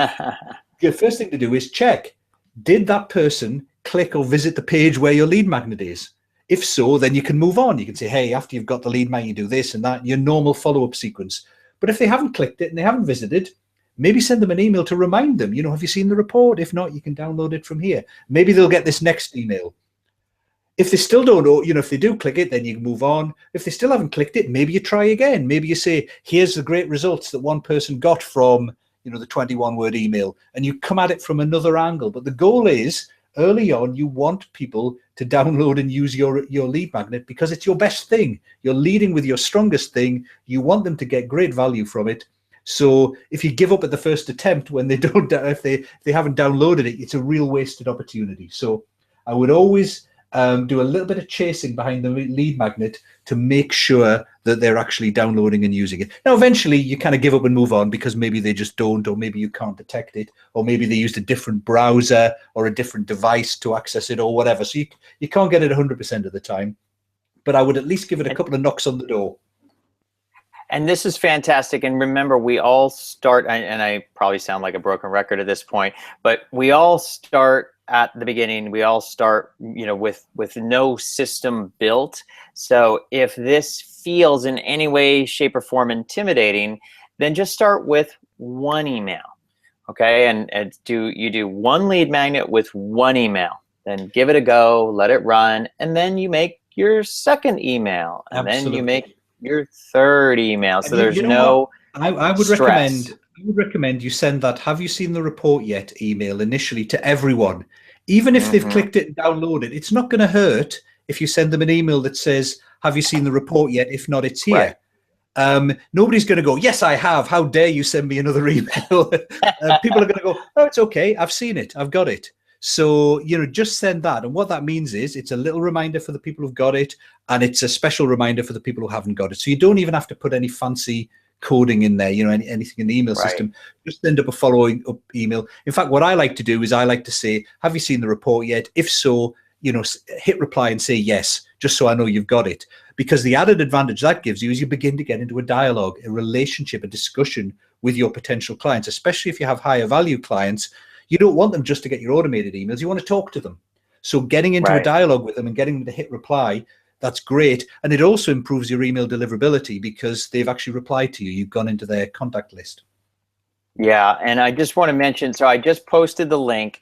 S2: the first thing to do is check, did that person click or visit the page where your lead magnet is? If so, then you can move on. You can say, hey, after you've got the lead magnet, you do this and that, your normal follow-up sequence. But if they haven't clicked it and they haven't visited, maybe send them an email to remind them, you know, have you seen the report? If not, you can download it from here. Maybe they'll get this next email. If they still don't know, you know, if they do click it, then you can move on. If they still haven't clicked it, maybe you try again. Maybe you say, here's the great results that one person got from, you know, the 21-word email, and you come at it from another angle. But the goal is, early on, you want people to download and use your lead magnet because it's your best thing. You're leading with your strongest thing. You want them to get great value from it. So if you give up at the first attempt when they don't, if they haven't downloaded it, it's a real wasted opportunity. So I would always do a little bit of chasing behind the lead magnet to make sure that they're actually downloading and using it. Now, eventually you kind of give up and move on because maybe they just don't, or maybe you can't detect it, or maybe they used a different browser or a different device to access it or whatever. So you can't get it 100% of the time, but I would at least give it a couple of knocks on the door.
S1: And this is fantastic. And remember, we all start, and I probably sound like a broken record at this point, but we all start at the beginning. We all start, you know, with no system built. So if this feels in any way, shape, or form intimidating, then just start with one email, okay? And you do one lead magnet with one email. Then give it a go, let it run, and then you make your second email, and
S2: Absolutely.
S1: then you make your third email. So there's no
S2: I would
S1: stress.
S2: recommend you send that "have you seen the report yet" email initially to everyone, even if they've clicked it and downloaded. It's not going to hurt if you send them an email that says, "Have you seen the report yet? If not, it's here." Right. Nobody's going to go, "Yes, I have. How dare you send me another email?" People are going to go, "Oh, it's okay. I've seen it. I've got it." So, you know, just send that. And what that means is it's a little reminder for the people who've got it, and it's a special reminder for the people who haven't got it. So you don't even have to put any fancy coding in there, you know, anything in the email system. Just send up a following up email. In fact, what I like to do is I like to say, "Have you seen the report yet? If so, you know, hit reply and say yes, just so I know you've got it." Because the added advantage that gives you is you begin to get into a dialogue, a relationship, a discussion with your potential clients, especially if you have higher value clients. You don't want them just to get your automated emails. You want to talk to them. So getting into a dialogue with them and getting them to hit reply, that's great. And it also improves your email deliverability because they've actually replied to you. You've gone into their contact list.
S1: Yeah, and I just want to mention, so I just posted the link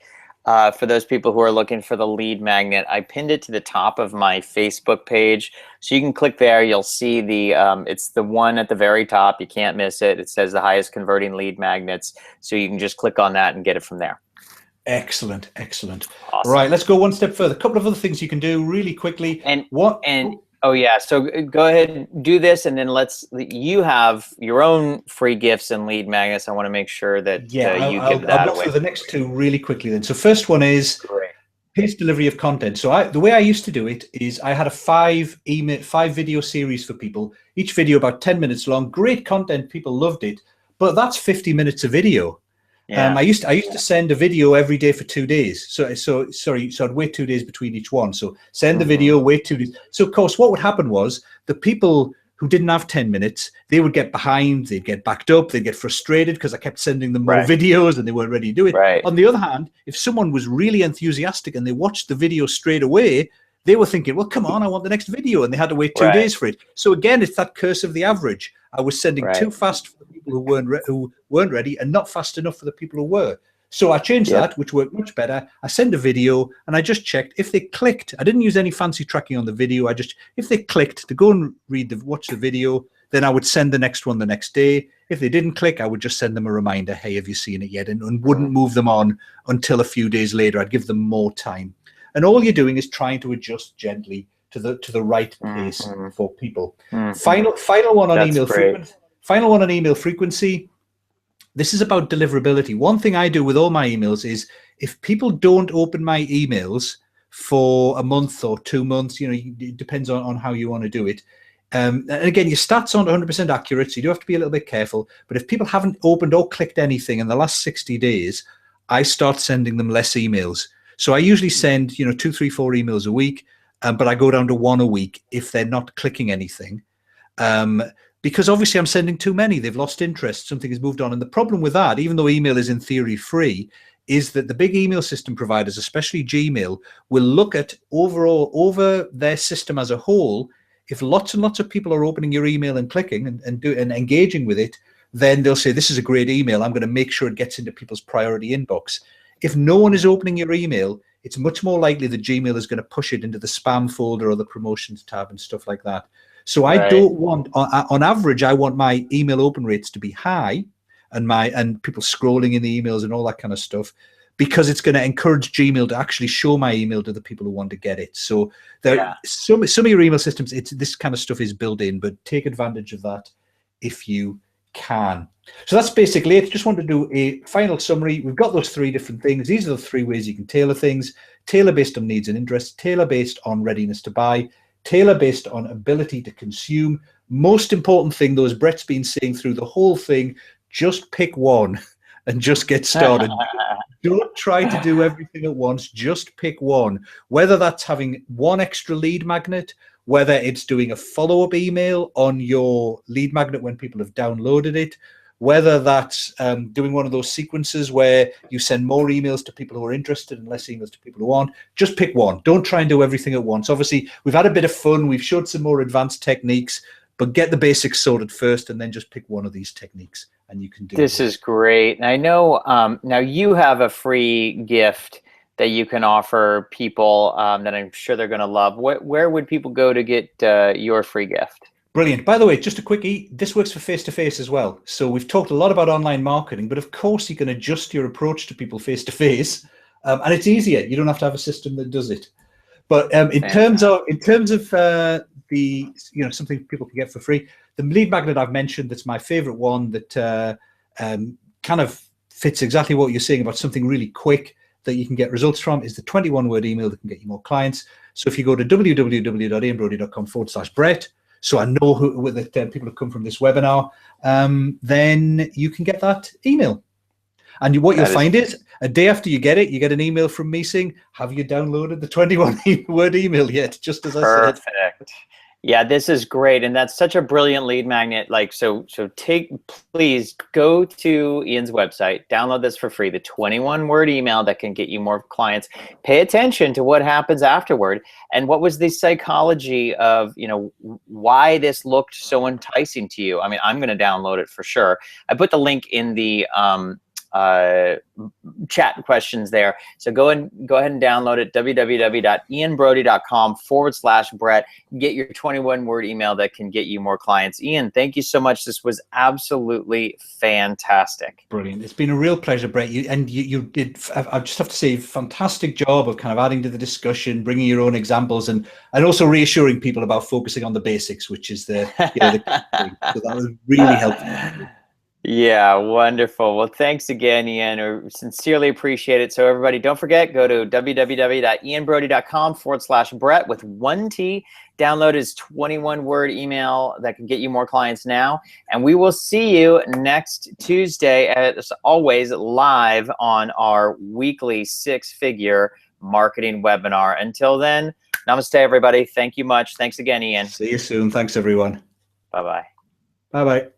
S1: for those people who are looking for the lead magnet. I pinned it to the top of my Facebook page. So you can click there. You'll see it's the one at the very top. You can't miss it. It says the highest converting lead magnets. So you can just click on that and get it from there.
S2: Excellent, excellent.
S1: Awesome.
S2: Right, let's go one step further. A couple of other things you can do really quickly.
S1: Oh yeah, so go ahead and do this, and then you have your own free gifts and lead magnets. I want to make sure that you give that
S2: I'll go
S1: away.
S2: through the next two really quickly then. So first one is paced delivery of content. So the way I used to do it is I had a five video series for people, each video about 10 minutes long, great content, people loved it, but that's 50 minutes of video.
S1: Yeah.
S2: I used to send a video every day for 2 days. So I'd wait 2 days between each one. So send the video, wait 2 days. So of course, what would happen was the people who didn't have 10 minutes, they would get behind, they'd get backed up, they'd get frustrated because I kept sending them more videos and they weren't ready to do it.
S1: Right.
S2: On the other hand, if someone was really enthusiastic and they watched the video straight away, they were thinking, well, come on, I want the next video. And they had to wait 2 days for it. So again, it's that curse of the average. I was sending too fast for the people who weren't ready and not fast enough for the people who were. So I changed that, which worked much better. I send a video and I just checked if they clicked. I didn't use any fancy tracking on the video. If they clicked to go and watch the video, then I would send the next one the next day. If they didn't click, I would just send them a reminder, hey, have you seen it yet? And wouldn't move them on until a few days later. I'd give them more time. And all you're doing is trying to adjust gently to the right pace for people. Final one on email frequency. Final one on email frequency. This is about deliverability. One thing I do with all my emails is if people don't open my emails for a month or 2 months, it depends on how you want to do it. And again, your stats aren't 100% accurate, so you do have to be a little bit careful. But if people haven't opened or clicked anything in the last 60 days, I start sending them less emails. So I usually send, 2, 3, 4 emails a week, but I go down to 1 a week if they're not clicking anything. Because obviously I'm sending too many. They've lost interest. Something has moved on. And the problem with that, even though email is in theory free, is that the big email system providers, especially Gmail, will look at over their system as a whole. If lots and lots of people are opening your email and clicking and engaging with it, then they'll say, this is a great email. I'm going to make sure it gets into people's priority inbox. If no one is opening your email, it's much more likely that Gmail is going to push it into the spam folder or the promotions tab and stuff like that. So I don't want, on average, I want my email open rates to be high and people scrolling in the emails and all that kind of stuff, because it's going to encourage Gmail to actually show my email to the people who want to get it. So some of your email systems, this kind of stuff is built in, but take advantage of that if you can. So that's basically it. Just want to do a final summary. We've got those 3 different things. These are the 3 ways you can tailor things. Tailor based on needs and interests, tailor based on readiness to buy, tailor based on ability to consume. Most important thing, though, as Bret's been saying through the whole thing, just pick one and just get started. Don't try to do everything at once. Just pick one. Whether that's having one extra lead magnet, whether it's doing a follow-up email on your lead magnet when people have downloaded it, whether that's doing one of those sequences where you send more emails to people who are interested and less emails to people who aren't. Just pick one. Don't try and do everything at once. Obviously, we've had a bit of fun. We've showed some more advanced techniques, but get the basics sorted first and then just pick one of these techniques and you can do
S1: this. Is great. And I know now you have a free gift that you can offer people that I'm sure they're going to love. Where would people go to get your free gift?
S2: Brilliant. By the way, just a quickie, this works for face-to-face as well. So we've talked a lot about online marketing, but of course you can adjust your approach to people face-to-face, and it's easier. You don't have to have a system that does it. But in terms of the something people can get for free, the lead magnet I've mentioned, that's my favorite one, that kind of fits exactly what you're saying about something really quick that you can get results from, is the 21-word email that can get you more clients. So if you go to www.ianbrody.com/Bret, so I know that people have come from this webinar, then you can get that email. And what you'll find is a day after you get it, you get an email from me saying, have you downloaded the 21-word email yet? Just as I said.
S1: Perfect. Yeah, this is great. And that's such a brilliant lead magnet. Please go to Ian's website, download this for free, the 21-word email that can get you more clients. Pay attention to what happens afterward. And what was the psychology of, why this looked so enticing to you? I mean, I'm going to download it for sure. I put the link in the chat questions there. So go ahead and download it, www.ianbrody.com/Bret. Get your 21-word email that can get you more clients. Ian, thank you so much. This was absolutely fantastic.
S2: Brilliant. It's been a real pleasure, Bret. You did, I just have to say, fantastic job of kind of adding to the discussion, bringing your own examples, and also reassuring people about focusing on the basics, which is the key thing. So that was really helpful.
S1: Yeah, wonderful. Well, thanks again, Ian. I sincerely appreciate it. So everybody, don't forget, go to www.ianbrody.com/Bret with 1T. Download his 21-word email that can get you more clients now. And we will see you next Tuesday, as always, live on our weekly 6-figure marketing webinar. Until then, namaste, everybody. Thank you much. Thanks again, Ian.
S2: See you soon. Thanks, everyone.
S1: Bye-bye.
S2: Bye-bye.